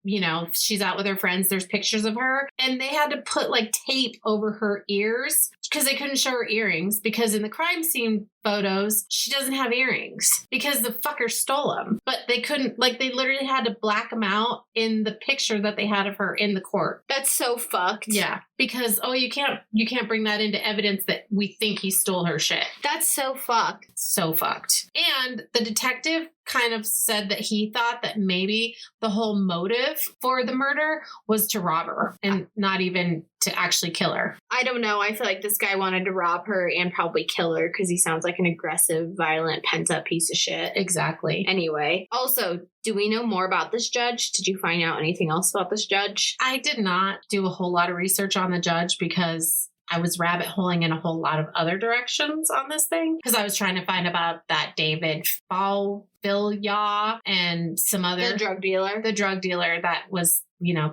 she's out with her friends. There's pictures of her. And they had to put like tape over her ears because they couldn't show her earrings, because in the crime scene photos, she doesn't have earrings because the fucker stole them. But they couldn't, they literally had to black them out in the picture that they had of her in the court. That's so fucked. Yeah, because you can't bring that into evidence that we think he stole her shit. That's so fucked. So fucked. And the detective kind of said that he thought that maybe the whole motive for the murder was to rob her and not even to actually kill her. I don't know. I feel like this guy wanted to rob her and probably kill her because he sounds like an aggressive, violent, pent-up piece of shit. Exactly. Anyway, also, do we know more about this judge? Did you find out anything else about this judge? I did not do a whole lot of research on the judge because I was rabbit holing in a whole lot of other directions on this thing, because I was trying to find about that David Falvilya and some other... The drug dealer. The drug dealer that was,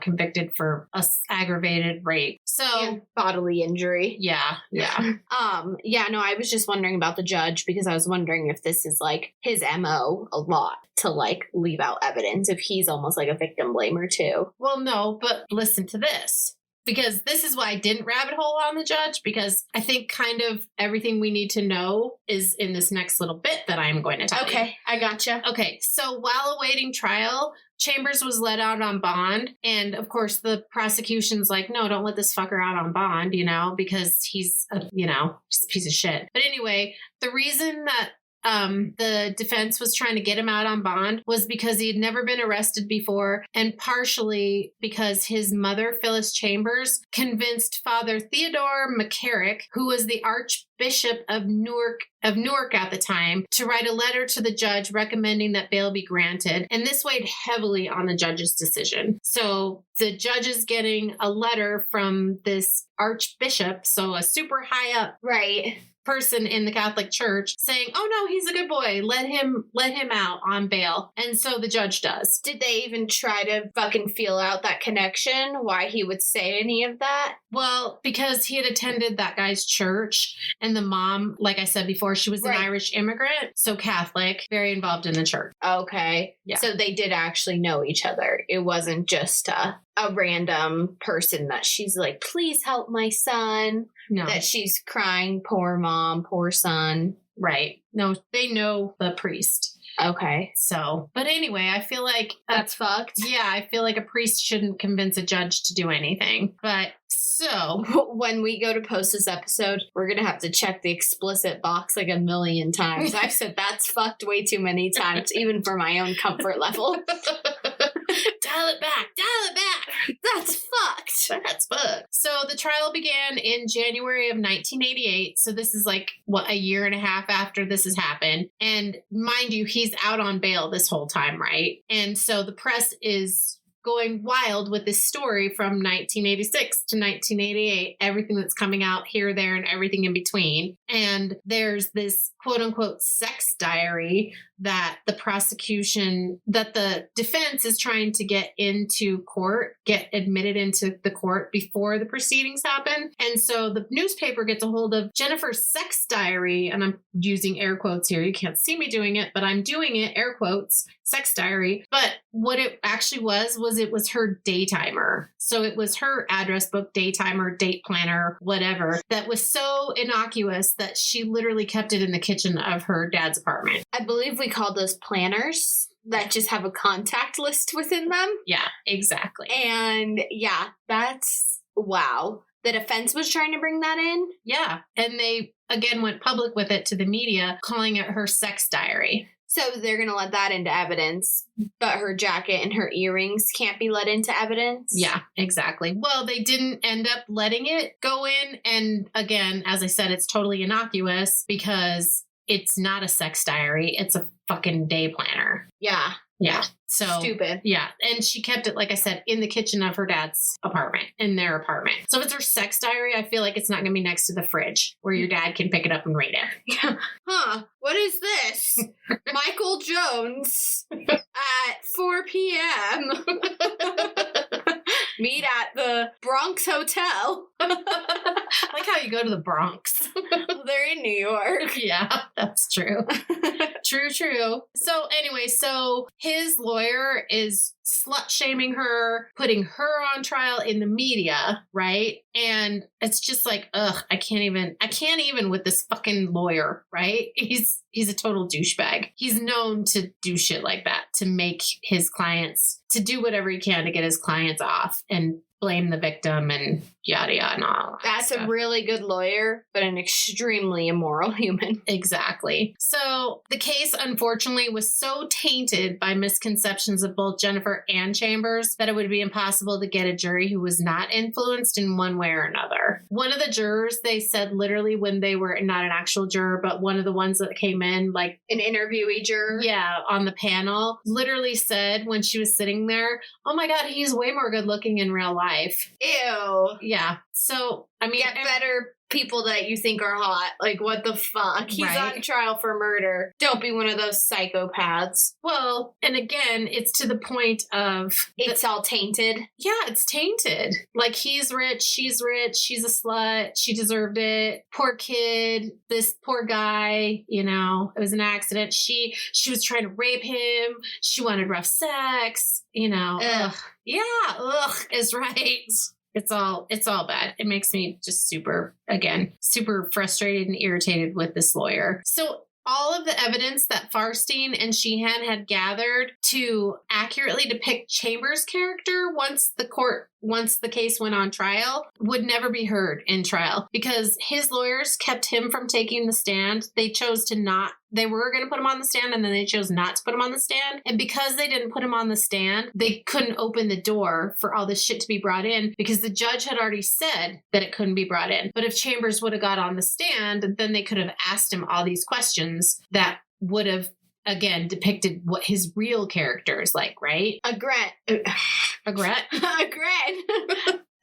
convicted for aggravated rape. So... And bodily injury. Yeah. I was just wondering about the judge because I was wondering if this is like his MO a lot to leave out evidence, if he's almost like a victim blamer too. Well, no, but listen to this. Because this is why I didn't rabbit hole on the judge, because I think kind of everything we need to know is in this next little bit that I'm going to tell you. Okay, I gotcha. Okay, so while awaiting trial, Chambers was let out on bond. And of course, the prosecution's like, no, don't let this fucker out on bond, because he's, just a piece of shit. But anyway, the reason that the defense was trying to get him out on bond was because he had never been arrested before, and partially because his mother, Phyllis Chambers, convinced Father Theodore McCarrick, who was the Archbishop of Newark at the time, to write a letter to the judge recommending that bail be granted. And this weighed heavily on the judge's decision. So the judge is getting a letter from this Archbishop, so a super high up person in the Catholic Church, saying, oh no, he's a good boy, let him out on bail. And so the judge does. Did they even try to fucking feel out that connection, why he would say any of that? Well, because he had attended that guy's church, and the mom, like I said before, she was an Irish immigrant, so Catholic, very involved in the church. Okay. Yeah. So they did actually know each other. It wasn't just a random person that she's like, please help my son. No. That she's crying, poor mom, poor son. Right. No, they know the priest. Okay. So, but anyway, I feel like... That's fucked. Yeah, I feel like a priest shouldn't convince a judge to do anything. But so... When we go to post this episode, we're going to have to check the explicit box like a million times. I've said that's fucked way too many times, even for my own comfort level. Dial it back. That's fucked. That's fucked. So the trial began in January of 1988. So this is a year and a half after this has happened. And mind you, he's out on bail this whole time, right? And so the press is going wild with this story from 1986 to 1988, everything that's coming out here, there, and everything in between. And there's this quote unquote sex diary that the defense is trying to get into court, get admitted into the court before the proceedings happen. And so the newspaper gets a hold of Jennifer's sex diary, and I'm using air quotes here. You can't see me doing it, but I'm doing it, air quotes, sex diary. But what it actually was it was her daytimer. So it was her address book, daytimer, date planner, whatever, that was so innocuous that she literally kept it in the kitchen of her dad's apartment. I believe we call those planners that just have a contact list within them. Yeah, exactly. And yeah, that's wow. the defense was trying to bring that in? Yeah. And they, again, went public with it to the media, calling it her sex diary. So they're going to let that into evidence, but her jacket and her earrings can't be let into evidence? Yeah, exactly. Well, they didn't end up letting it go in. And again, as I said, it's totally innocuous because it's not a sex diary. It's a fucking day planner. Yeah. Yeah. So stupid. Yeah. And she kept it, like I said, in the kitchen of her dad's apartment, in their apartment. So if it's her sex diary, I feel like it's not going to be next to the fridge where your dad can pick it up and read it. Yeah. Huh. What is this? Michael Jones at 4 p.m. Meet at the Bronx Hotel. I like how you go to the Bronx. They're in New York. Yeah, that's true. True. So anyway, so his lawyer is slut shaming her, putting her on trial in the media, right? And it's just like, ugh, I can't even with this fucking lawyer, right? He's a total douchebag. He's known to do shit like that, to make his clients, to do whatever he can to get his clients off and blame the victim and yada yada and all. That's a really good lawyer, but an extremely immoral human. Exactly. So the case, unfortunately, was so tainted by misconceptions of both Jennifer and Chambers that it would be impossible to get a jury who was not influenced in one way or another. One of the jurors, they said literally when they were not an actual juror, but one of the ones that came in, like an interviewee juror. Yeah, on the panel, literally said when she was sitting there, "Oh my God, he's way more good looking in real life." Ew. Yeah. So, I mean, get better people that you think are hot. Like, what the fuck? He's right? On trial for murder. Don't be one of those psychopaths. Well, and again, it's to the point of... It's all tainted. Yeah, it's tainted. Like, he's rich, she's a slut, she deserved it. Poor kid, this poor guy, you know, it was an accident. She was trying to rape him. She wanted rough sex, you know. Ugh. Yeah, ugh is right. It's all bad. It makes me just super frustrated and irritated with this lawyer. So all of the evidence that Farstein and Sheehan had gathered to accurately depict Chambers' character once the case went on trial would never be heard in trial because his lawyers kept him from taking the stand. They were going to put him on the stand and then they chose not to put him on the stand. And because they didn't put him on the stand, they couldn't open the door for all this shit to be brought in because the judge had already said that it couldn't be brought in. But if Chambers would have got on the stand, then they could have asked him all these questions that would have, again, depicted what his real character is like, right?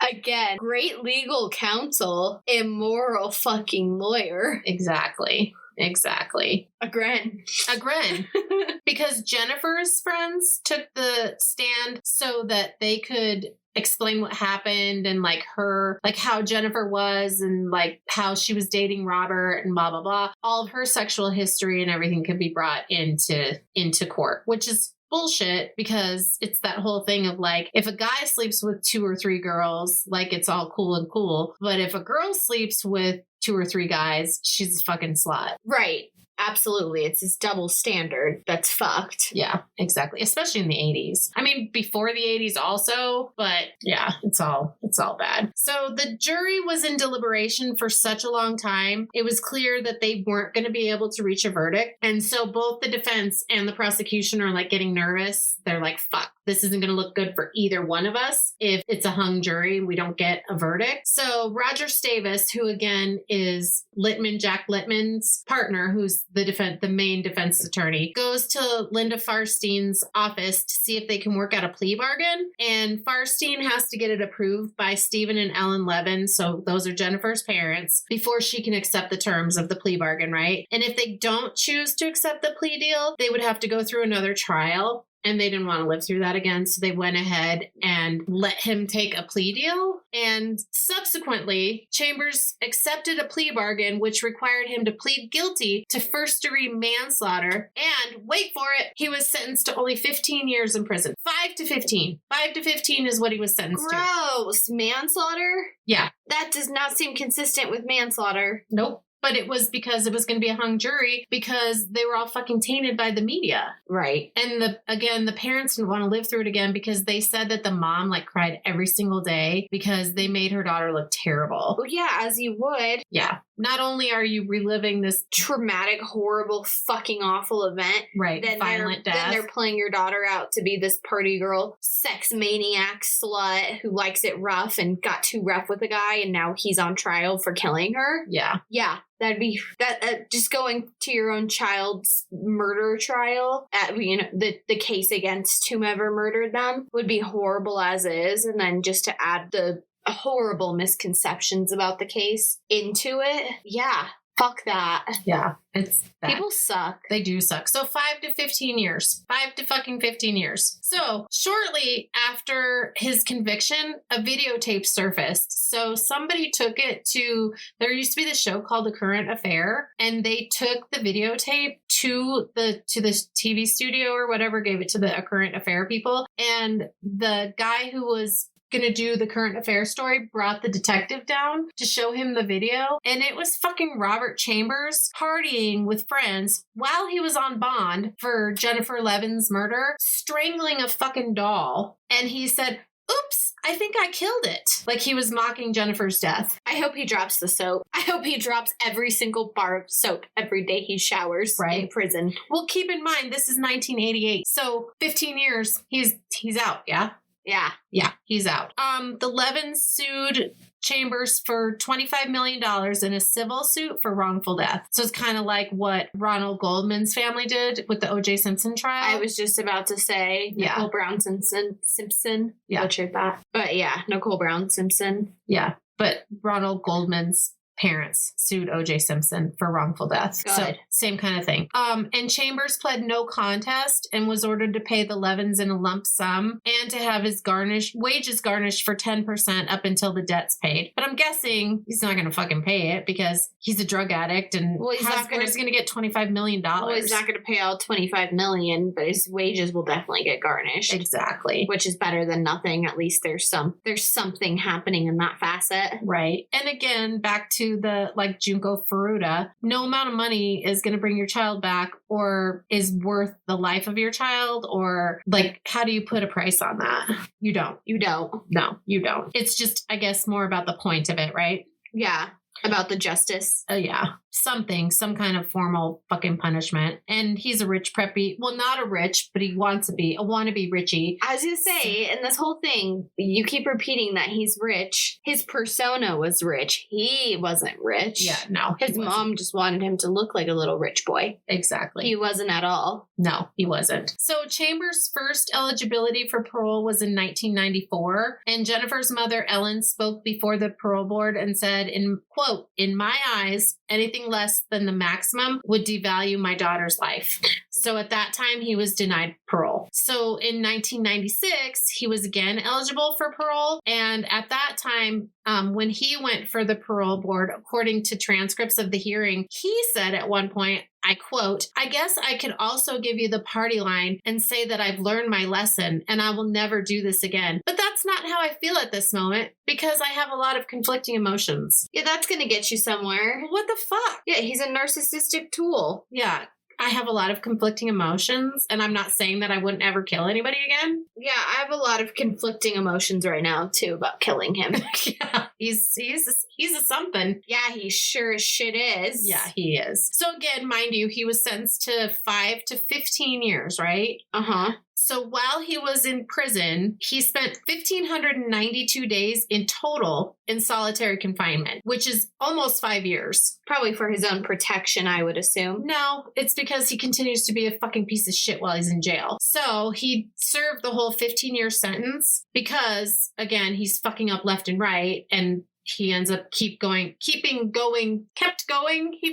Again, great legal counsel, immoral fucking lawyer. Exactly. Agren. Because Jennifer's friends took the stand so that they could explain what happened and like how Jennifer was and like how she was dating Robert and blah, blah, blah. All of her sexual history and everything could be brought into court, which is bullshit because it's that whole thing of like, if a guy sleeps with 2 or 3 girls, like it's all cool. But if a girl sleeps with 2 or 3 guys, she's a fucking slut. Right. Absolutely. It's this double standard that's fucked. Yeah, exactly. Especially in the 80s. I mean, before the 80s also, but yeah, it's all bad. So the jury was in deliberation for such a long time. It was clear that they weren't going to be able to reach a verdict. And so both the defense and the prosecution are like getting nervous. They're like, fuck, this isn't going to look good for either one of us if it's a hung jury and we don't get a verdict. So Roger Stavis, who again is Jack Littman's partner, who's the main defense attorney, goes to Linda Farstein's office to see if they can work out a plea bargain. And Farstein has to get it approved by Stephen and Ellen Levin, so those are Jennifer's parents, before she can accept the terms of the plea bargain, right? And if they don't choose to accept the plea deal, they would have to go through another trial. And they didn't want to live through that again. So they went ahead and let him take a plea deal. And subsequently, Chambers accepted a plea bargain, which required him to plead guilty to first-degree manslaughter. And wait for it, he was sentenced to only 15 years in prison. 5 to 15. 5 to 15 is what he was sentenced to. Gross. Manslaughter? Yeah. That does not seem consistent with manslaughter. Nope. but it was because it was going to be a hung jury because they were all fucking tainted by the media. Right. And the parents didn't want to live through it again because they said that the mom like cried every single day because they made her daughter look terrible. Well, yeah, as you would. Yeah. Not only are you reliving this traumatic, horrible, fucking awful event. Right. Then violent death. Then they're playing your daughter out to be this party girl, sex maniac slut who likes it rough and got too rough with a guy and now he's on trial for killing her. Yeah. Yeah. That'd be just going to your own child's murder trial at the case against whomever murdered them would be horrible as is, and then just to add the horrible misconceptions about the case into it. Yeah. Fuck that. Yeah. It's that. People suck. They do suck. So 5 to 15 years. 5 to fucking 15 years. So shortly after his conviction, a videotape surfaced. So somebody took it to, there used to be this show called The Current Affair, and they took the videotape to the TV studio or whatever, gave it to the Current Affair people. And the guy who was going to do the Current Affair story brought the detective down to show him the video, and it was fucking Robert Chambers partying with friends while he was on bond for Jennifer Levin's murder, strangling a fucking doll. And he said, "Oops, I think I killed it." Like he was mocking Jennifer's death. I hope he drops the soap. I hope he drops every single bar of soap every day he showers in prison. Well, keep in mind, this is 1988. So 15 years, he's out, yeah? Yeah, he's out. The Levins sued Chambers for $25 million in a civil suit for wrongful death. So it's kind of like what Ronald Goldman's family did with the O.J. Simpson trial. I was just about to say Nicole Brown Simpson. Yeah. Butchered that. But yeah, Nicole Brown Simpson. Yeah, but Ronald Goldman's parents sued O.J. Simpson for wrongful death. Good. So same kind of thing. And Chambers pled no contest and was ordered to pay the Levins in a lump sum and to have his wages garnished for 10% up until the debt's paid. But I'm guessing he's not going to fucking pay it because he's a drug addict and he's going to get $25 million. Well, he's not going to pay all $25 million, but his wages will definitely get garnished. Exactly. Which is better than nothing. At least there's something happening in that facet. Right. And again, back to the like Junko Furuta, no amount of money is going to bring your child back or is worth the life of your child, or like, how do you put a price on that? You don't. No, you don't. It's just, I guess, more about the point of it, right? Yeah. About the justice. Yeah. Some kind of formal fucking punishment. And he's a rich preppy. Well, not a rich, but he wants to be a wannabe Richie. I was going to say, in this whole thing, you keep repeating that he's rich. His persona was rich. He wasn't rich. Yeah, no. His mom just wanted him to look like a little rich boy. Exactly. He wasn't at all. No, he wasn't. So Chambers' first eligibility for parole was in 1994. And Jennifer's mother, Ellen, spoke before the parole board and said, in quote, "In my eyes, anything less than the maximum would devalue my daughter's life." So at that time, he was denied parole. So in 1996, he was again eligible for parole. And at that time, when he went for the parole board, according to transcripts of the hearing, he said at one point, I quote, "I guess I could also give you the party line and say that I've learned my lesson and I will never do this again. But that's not how I feel at this moment because I have a lot of conflicting emotions." Yeah, that's going to get you somewhere. What the fuck? Yeah, he's a narcissistic tool. Yeah. I have a lot of conflicting emotions, and I'm not saying that I wouldn't ever kill anybody again. Yeah, I have a lot of conflicting emotions right now, too, about killing him. Yeah, he's a something. Yeah, he sure as shit is. Yeah, he is. So again, mind you, he was sentenced to 5 to 15 years, right? Uh-huh. So while he was in prison, he spent 1,592 days in total in solitary confinement, which is almost 5 years. Probably for his own protection, I would assume. No, it's because he continues to be a fucking piece of shit while he's in jail. So he served the whole 15-year sentence because, again, he's fucking up left and right, and he ends up kept going. He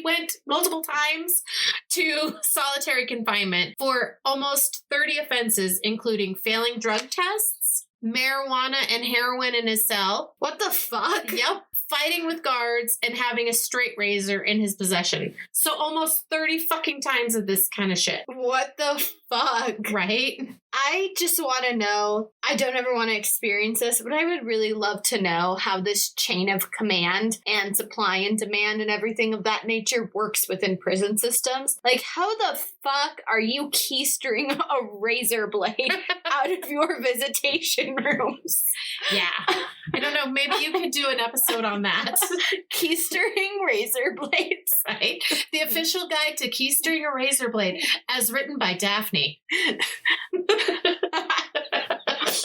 went multiple times to solitary confinement for almost 30 offenses, including failing drug tests, marijuana and heroin in his cell. What the fuck? Yep. Fighting with guards and having a straight razor in his possession. So almost 30 fucking times of this kind of shit. What the fuck? Right? I just want to know, I don't ever want to experience this, but I would really love to know how this chain of command and supply and demand and everything of that nature works within prison systems. Like, how the fuck are you keystering a razor blade out of your visitation rooms? Yeah. I don't know. Maybe you could do an episode on that. Keystering razor blades. Right? The official guide to keystering a razor blade, as written by Daphne.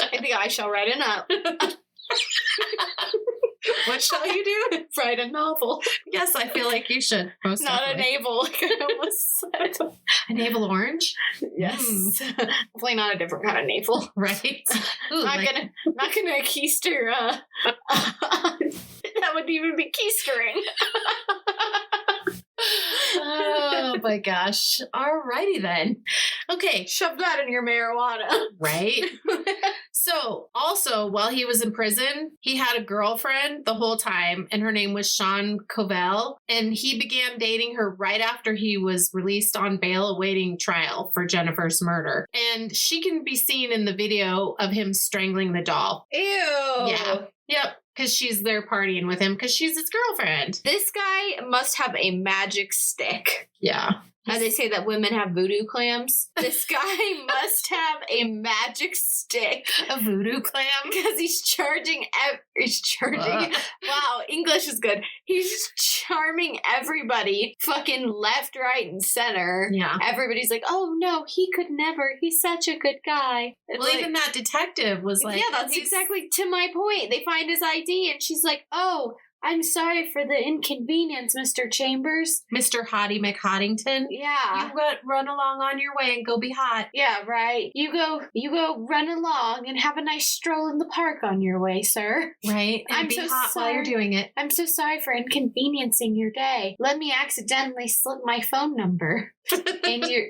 I think I shall write it up. What shall you do? Write a novel. Yes, I feel like you should. Most Not a definitely. navel, like I almost said. A navel orange? Yes. Hopefully not a different kind of navel. Right? Ooh, Not gonna keister, that would even be keystering. Oh my gosh. Alrighty then. Okay. Shove that in your marijuana. Right? So, also, while he was in prison, he had a girlfriend the whole time, and her name was Sean Covell, and he began dating her right after he was released on bail awaiting trial for Jennifer's murder. And she can be seen in the video of him strangling the doll. Ew. Yeah. Yep. Because she's there partying with him because she's his girlfriend. This guy must have a magic stick. Yeah. How they say that women have voodoo clams. This guy must have a magic stick. A voodoo clam? Because he's charging. Wow, English is good. He's charming everybody, fucking left, right, and center. Yeah. Everybody's like, oh no, he could never. He's such a good guy. It's Well, like, even that detective was like, yeah, that's exactly to my point. They find his ID, and she's like, oh, I'm sorry for the inconvenience, Mr. Chambers. Mr. Hottie McHottington. Yeah. You run along on your way and go be hot. Yeah, right. You go run along and have a nice stroll in the park on your way, sir. Right? And I'm be so hot while you're sorry. doing it. I'm so sorry for inconveniencing your day. Let me accidentally slip my phone number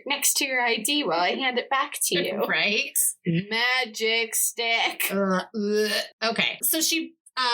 next to your ID while I hand it back to you. Right? Magic stick. Okay. So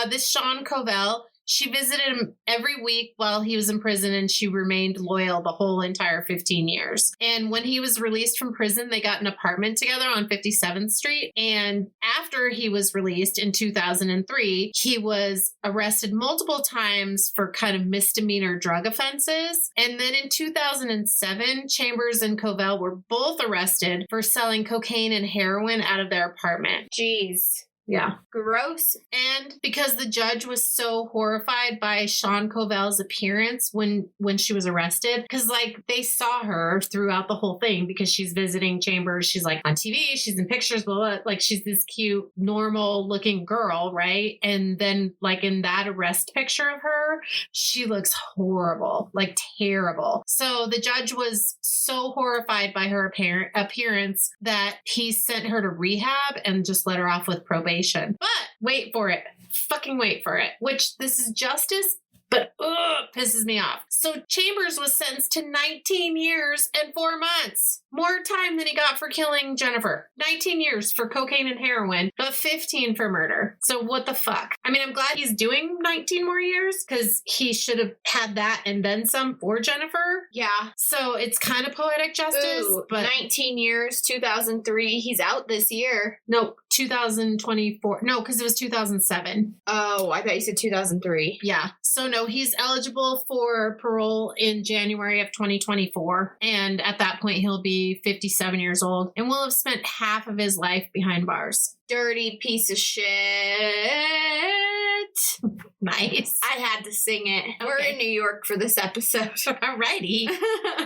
this Sean Covell, she visited him every week while he was in prison, and she remained loyal the whole entire 15 years. And when he was released from prison, they got an apartment together on 57th Street. And after he was released in 2003, he was arrested multiple times for kind of misdemeanor drug offenses. And then in 2007, Chambers and Covell were both arrested for selling cocaine and heroin out of their apartment. Jeez. Yeah. Gross. And because the judge was so horrified by Sean Covell's appearance when she was arrested, because like they saw her throughout the whole thing because she's visiting Chambers. She's like on TV, she's in pictures, blah, blah, like she's this cute, normal looking girl, right? And then like in that arrest picture of her, she looks horrible, like terrible. So the judge was so horrified by her appearance that he sent her to rehab and just let her off with probation. But wait for it. Fucking wait for it. Which this is justice, but pisses me off. So Chambers was sentenced to 19 years and 4 months. More time than he got for killing Jennifer. 19 years for cocaine and heroin, but 15 for murder. So what the fuck? I mean, I'm glad he's doing 19 more years because he should have had that and then some for Jennifer. Yeah. So it's kind of poetic justice. Ooh, but 19 years, 2003. He's out this year. no, 2024. No, because it was 2007. Oh, I thought you said 2003. Yeah. So no, he's eligible for parole in January of 2024. And at that point, he'll be 57 years old and will have spent half of his life behind bars. Dirty piece of shit. Nice. I had to sing it. Okay. We're in New York for this episode. Alrighty.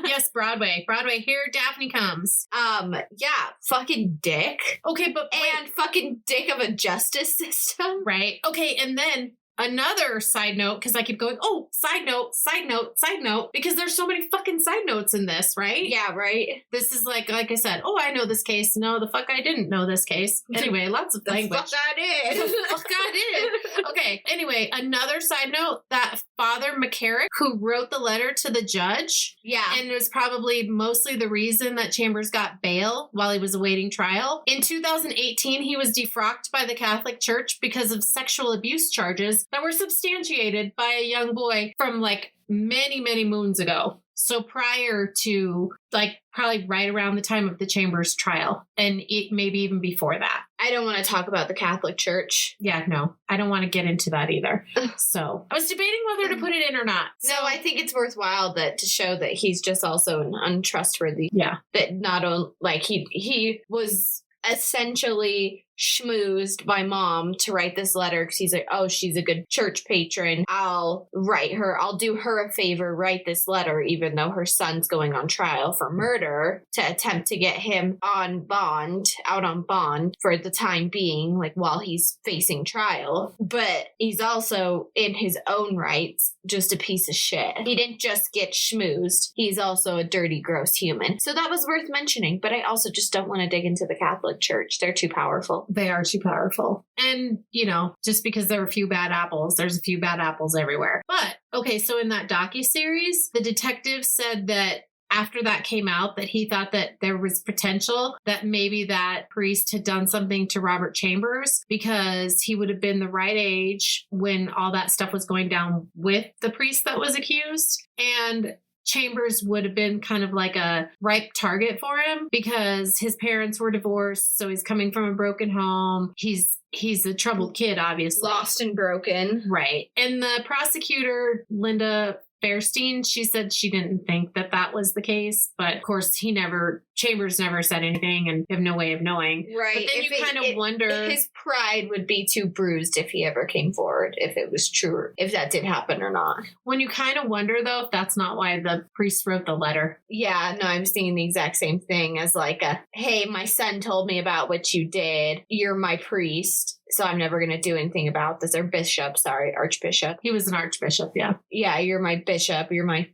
Yes, Broadway. Broadway, here Daphne comes. Yeah, fucking dick. Okay, but wait. And fucking dick of a justice system. Right. Okay, and then another side note, because I keep going, oh, side note, because there's so many fucking side notes in this, right? Yeah, right. This is like I said, oh, I know this case. No, the fuck I didn't know this case. Anyway, lots of language. Fuck I did. Fuck I did. Okay, anyway, another side note, that Father McCarrick, who wrote the letter to the judge, Yeah. and it was probably mostly the reason that Chambers got bail while he was awaiting trial. In 2018, he was defrocked by the Catholic Church because of sexual abuse charges that were substantiated by a young boy from like many, many moons ago. So prior to, like, probably right around the time of the Chambers trial, and maybe even before that. I don't want to talk about the Catholic Church. Yeah, no, I don't want to get into that either. So I was debating whether to put it in or not. No, I think it's worthwhile to show that he's just also an untrustworthy. Yeah. That not only, like, he was essentially schmoozed by mom to write this letter because he's like, oh, she's a good church patron. I'll do her a favor, write this letter, even though her son's going on trial for murder, to attempt to get him out on bond for the time being, like while he's facing trial. But he's also, in his own rights, just a piece of shit. He didn't just get schmoozed. He's also a dirty, gross human. So that was worth mentioning, but I also just don't want to dig into the Catholic Church. They're too powerful. They are too powerful. And, just because there are a few bad apples, there's a few bad apples everywhere. But, okay, so in that docuseries, the detective said that after that came out, that he thought that there was potential that maybe that priest had done something to Robert Chambers because he would have been the right age when all that stuff was going down with the priest that was accused. And Chambers would have been kind of like a ripe target for him because his parents were divorced. So he's coming from a broken home. He's a troubled kid, obviously. Lost and broken. Right. And the prosecutor, Linda Fairstein, she said she didn't think that was the case, but of course Chambers never said anything and have no way of knowing. Right. But then you kind of wonder. His pride would be too bruised if he ever came forward, if it was true, if that did happen or not. When you kind of wonder, though, if that's not why the priest wrote the letter. Yeah, no, I'm thinking the exact same thing as like hey, my son told me about what you did. You're my priest. So I'm never going to do anything about this. Or archbishop. He was an archbishop, yeah. Yeah, you're my bishop. You're my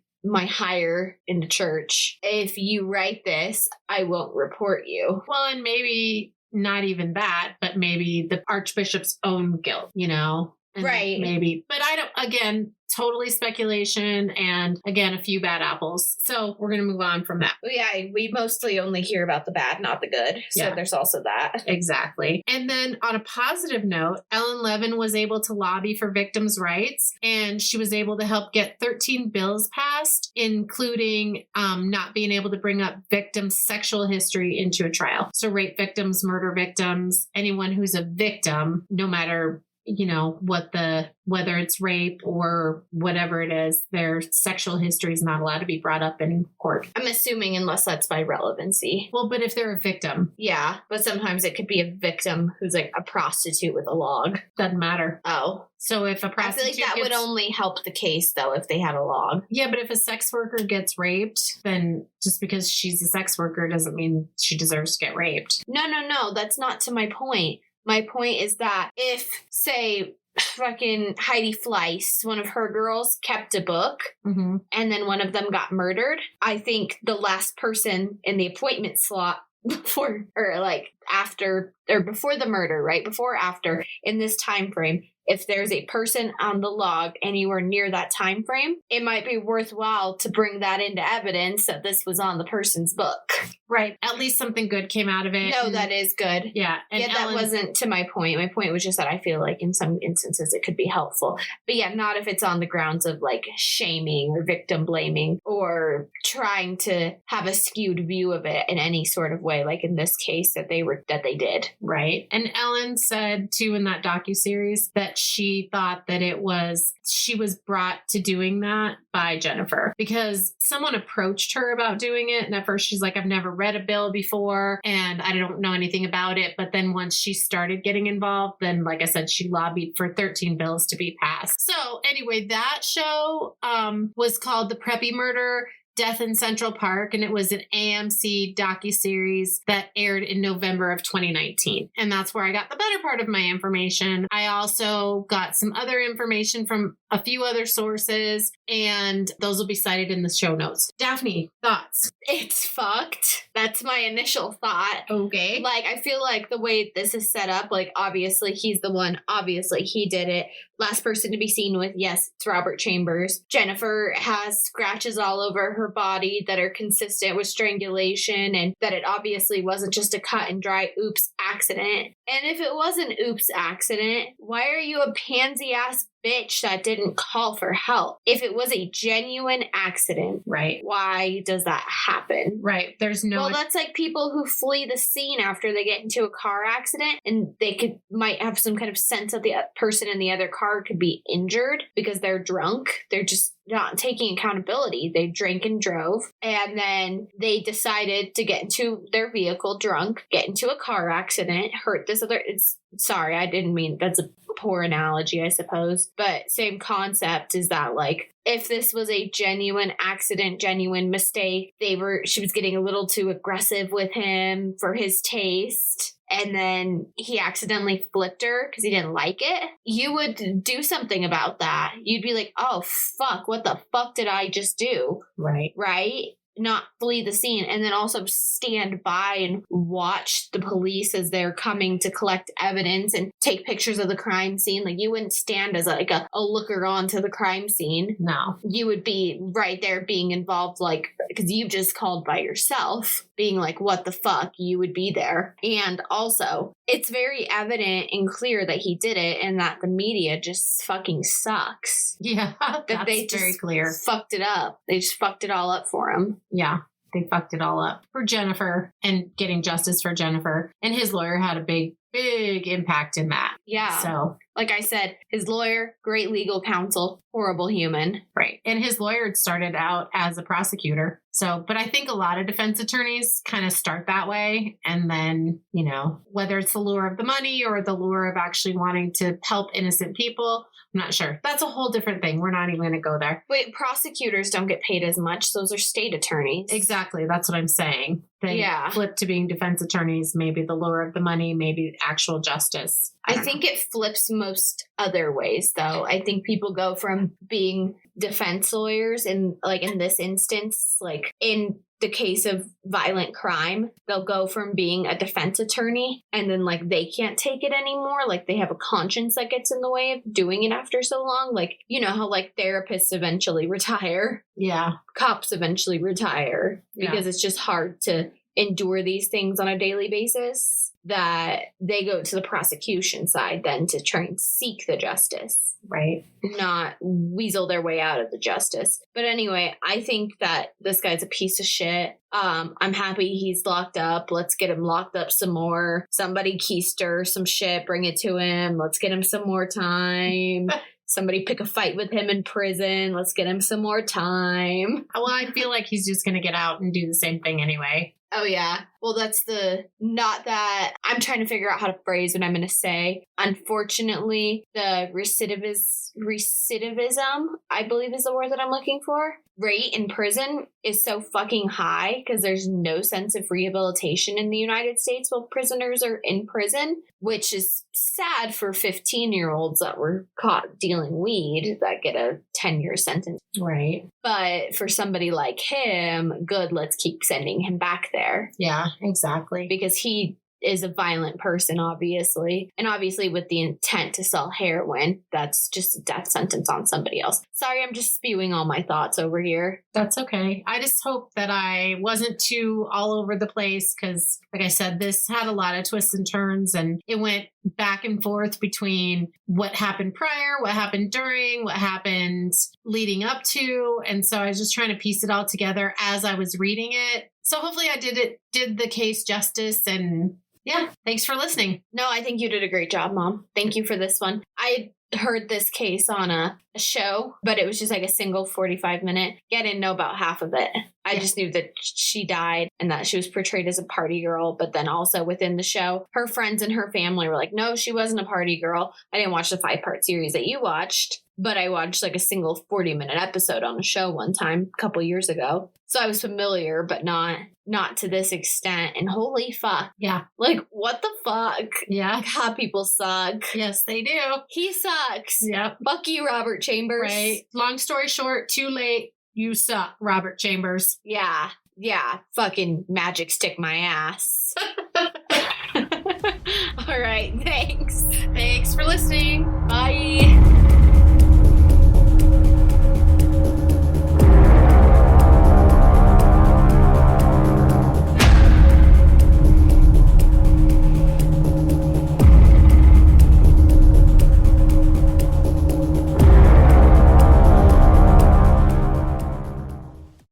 higher in the church. If you write this, I won't report you. Well, and maybe not even that, but maybe the archbishop's own guilt, And right. Maybe. But I don't, again, totally speculation, and again, a few bad apples. So we're going to move on from that. Yeah, we mostly only hear about the bad, not the good. So there's also that. Exactly. And then on a positive note, Ellen Levin was able to lobby for victims' rights, and she was able to help get 13 bills passed, including not being able to bring up victims' sexual history into a trial. So rape victims, murder victims, anyone who's a victim, no matter whether it's rape or whatever it is, their sexual history is not allowed to be brought up in court. I'm assuming unless that's by relevancy. Well, but if they're a victim. Yeah, but sometimes it could be a victim who's like a prostitute with a log. Doesn't matter. Oh. So if a prostitute I feel like that would only help the case, though, if they had a log. Yeah, but if a sex worker gets raped, then just because she's a sex worker doesn't mean she deserves to get raped. No. That's not to my point. My point is that if, say, fucking Heidi Fleiss, one of her girls, kept a book, and then one of them got murdered, I think the last person in the appointment slot before the murder, right? Before or after, in this time frame, if there's a person on the log anywhere near that time frame, it might be worthwhile to bring that into evidence that this was on the person's book. Right. At least something good came out of it. No, that is good. Yeah. And that wasn't to my point. My point was just that I feel like in some instances it could be helpful. But yeah, not if it's on the grounds of like shaming or victim blaming or trying to have a skewed view of it in any sort of way, like in this case that they did. Right. And Ellen said too in that docuseries that she thought that she was brought to doing that by Jennifer because someone approached her about doing it. And at first she's like, I've never read a bill before and I don't know anything about it. But then once she started getting involved, then like I said, she lobbied for 13 bills to be passed. So anyway, that show was called The Preppy Murder, Death in Central Park, and it was an AMC docuseries that aired in November of 2019. And that's where I got the better part of my information. I also got some other information from a few other sources, and those will be cited in the show notes. Daphne, thoughts? It's fucked. That's my initial thought. Okay. Like, I feel like the way this is set up, like, obviously he's the one, obviously he did it. Last person to be seen with, yes, it's Robert Chambers. Jennifer has scratches all over her body that are consistent with strangulation, and that it obviously wasn't just a cut and dry oops accident. And if it was an oops accident, why are you a pansy ass bitch that didn't call for help. If it was a genuine accident, Right. why does that happen? Right. There's no... Well, that's like people who flee the scene after they get into a car accident, and they might have some kind of sense that the person in the other car could be injured because they're drunk. They're just not taking accountability. They drank and drove, and then they decided to get into their vehicle drunk, get into a car accident, hurt this other... Sorry, I didn't mean... That's a poor analogy, I suppose. But same concept is that, like, if this was a genuine accident, genuine mistake, she was getting a little too aggressive with him for his taste, and then he accidentally flipped her because he didn't like it, you would do something about that. You'd be like, oh, fuck, what the fuck did I just do? Right. Right? Not flee the scene, and then also stand by and watch the police as they're coming to collect evidence and take pictures of the crime scene. Like, you wouldn't stand as a looker on to the crime scene. No. You would be right there being involved, like, because you just called by yourself, being like, what the fuck? You would be there. And also, it's very evident and clear that he did it, and that the media just fucking sucks. Yeah, that they just very clear. Fucked it up. They just fucked it all up for him. Yeah, they fucked it all up for Jennifer, and getting justice for Jennifer. And his lawyer had a big impact in that. Yeah. So, like I said, his lawyer, great legal counsel, horrible human. Right. And his lawyer had started out as a prosecutor. So, but I think a lot of defense attorneys kind of start that way. And then, you know, whether it's the lure of the money or the lure of actually wanting to help innocent people, I'm not sure. That's a whole different thing. We're not even going to go there. Wait, prosecutors don't get paid as much. Those are state attorneys. Exactly. That's what I'm saying. They flip to being defense attorneys, maybe the lure of the money, maybe actual justice. I think it flips most other ways, though. I think people go from being defense lawyers, in this instance, like in the case of violent crime, they'll go from being a defense attorney, and then like they can't take it anymore. Like they have a conscience that gets in the way of doing it after so long. Like, you know how like therapists eventually retire. Yeah. Cops eventually retire because it's just hard to endure these things on a daily basis, that they go to the prosecution side then to try and seek the justice. Right. Not weasel their way out of the justice. But anyway, I think that this guy's a piece of shit. I'm happy he's locked up. Let's get him locked up some more. Somebody keister some shit, bring it to him. Let's get him some more time. Somebody pick a fight with him in prison. Let's get him some more time. Well, I feel like he's just going to get out and do the same thing anyway. Oh, yeah. Well, that's not that I'm trying to figure out how to phrase what I'm going to say. Unfortunately, the recidivism, I believe is the word that I'm looking for, rate in prison is so fucking high because there's no sense of rehabilitation in the United States while prisoners are in prison, which is sad for 15-year-olds that were caught dealing weed that get a 10-year sentence. Right. But for somebody like him, good, let's keep sending him back there. Yeah, exactly. Because he is a violent person, obviously. And obviously with the intent to sell heroin, that's just a death sentence on somebody else. Sorry, I'm just spewing all my thoughts over here. That's okay. I just hope that I wasn't too all over the place because, like I said, this had a lot of twists and turns, and it went back and forth between what happened prior, what happened during, what happened leading up to. And so I was just trying to piece it all together as I was reading it. So hopefully I did the case justice, and yeah, thanks for listening. No, I think you did a great job, Mom. Thank you for this one. I heard this case on a show, but it was just like a single 45-minute. Yeah, I didn't know about half of it. I just knew that she died and that she was portrayed as a party girl. But then also within the show, her friends and her family were like, no, she wasn't a party girl. I didn't watch the 5-part series that you watched, but I watched like a single 40-minute episode on a show one time a couple years ago. So I was familiar, but not to this extent. And holy fuck. Yeah. Like, what the fuck? Yeah. God, people suck. Yes, they do. He sucks. Yep. Fuck you, Robert Chambers. Right. Long story short, too late. You suck, Robert Chambers. Yeah. Yeah. Fucking magic stick my ass. All right. Thanks. Thanks for listening.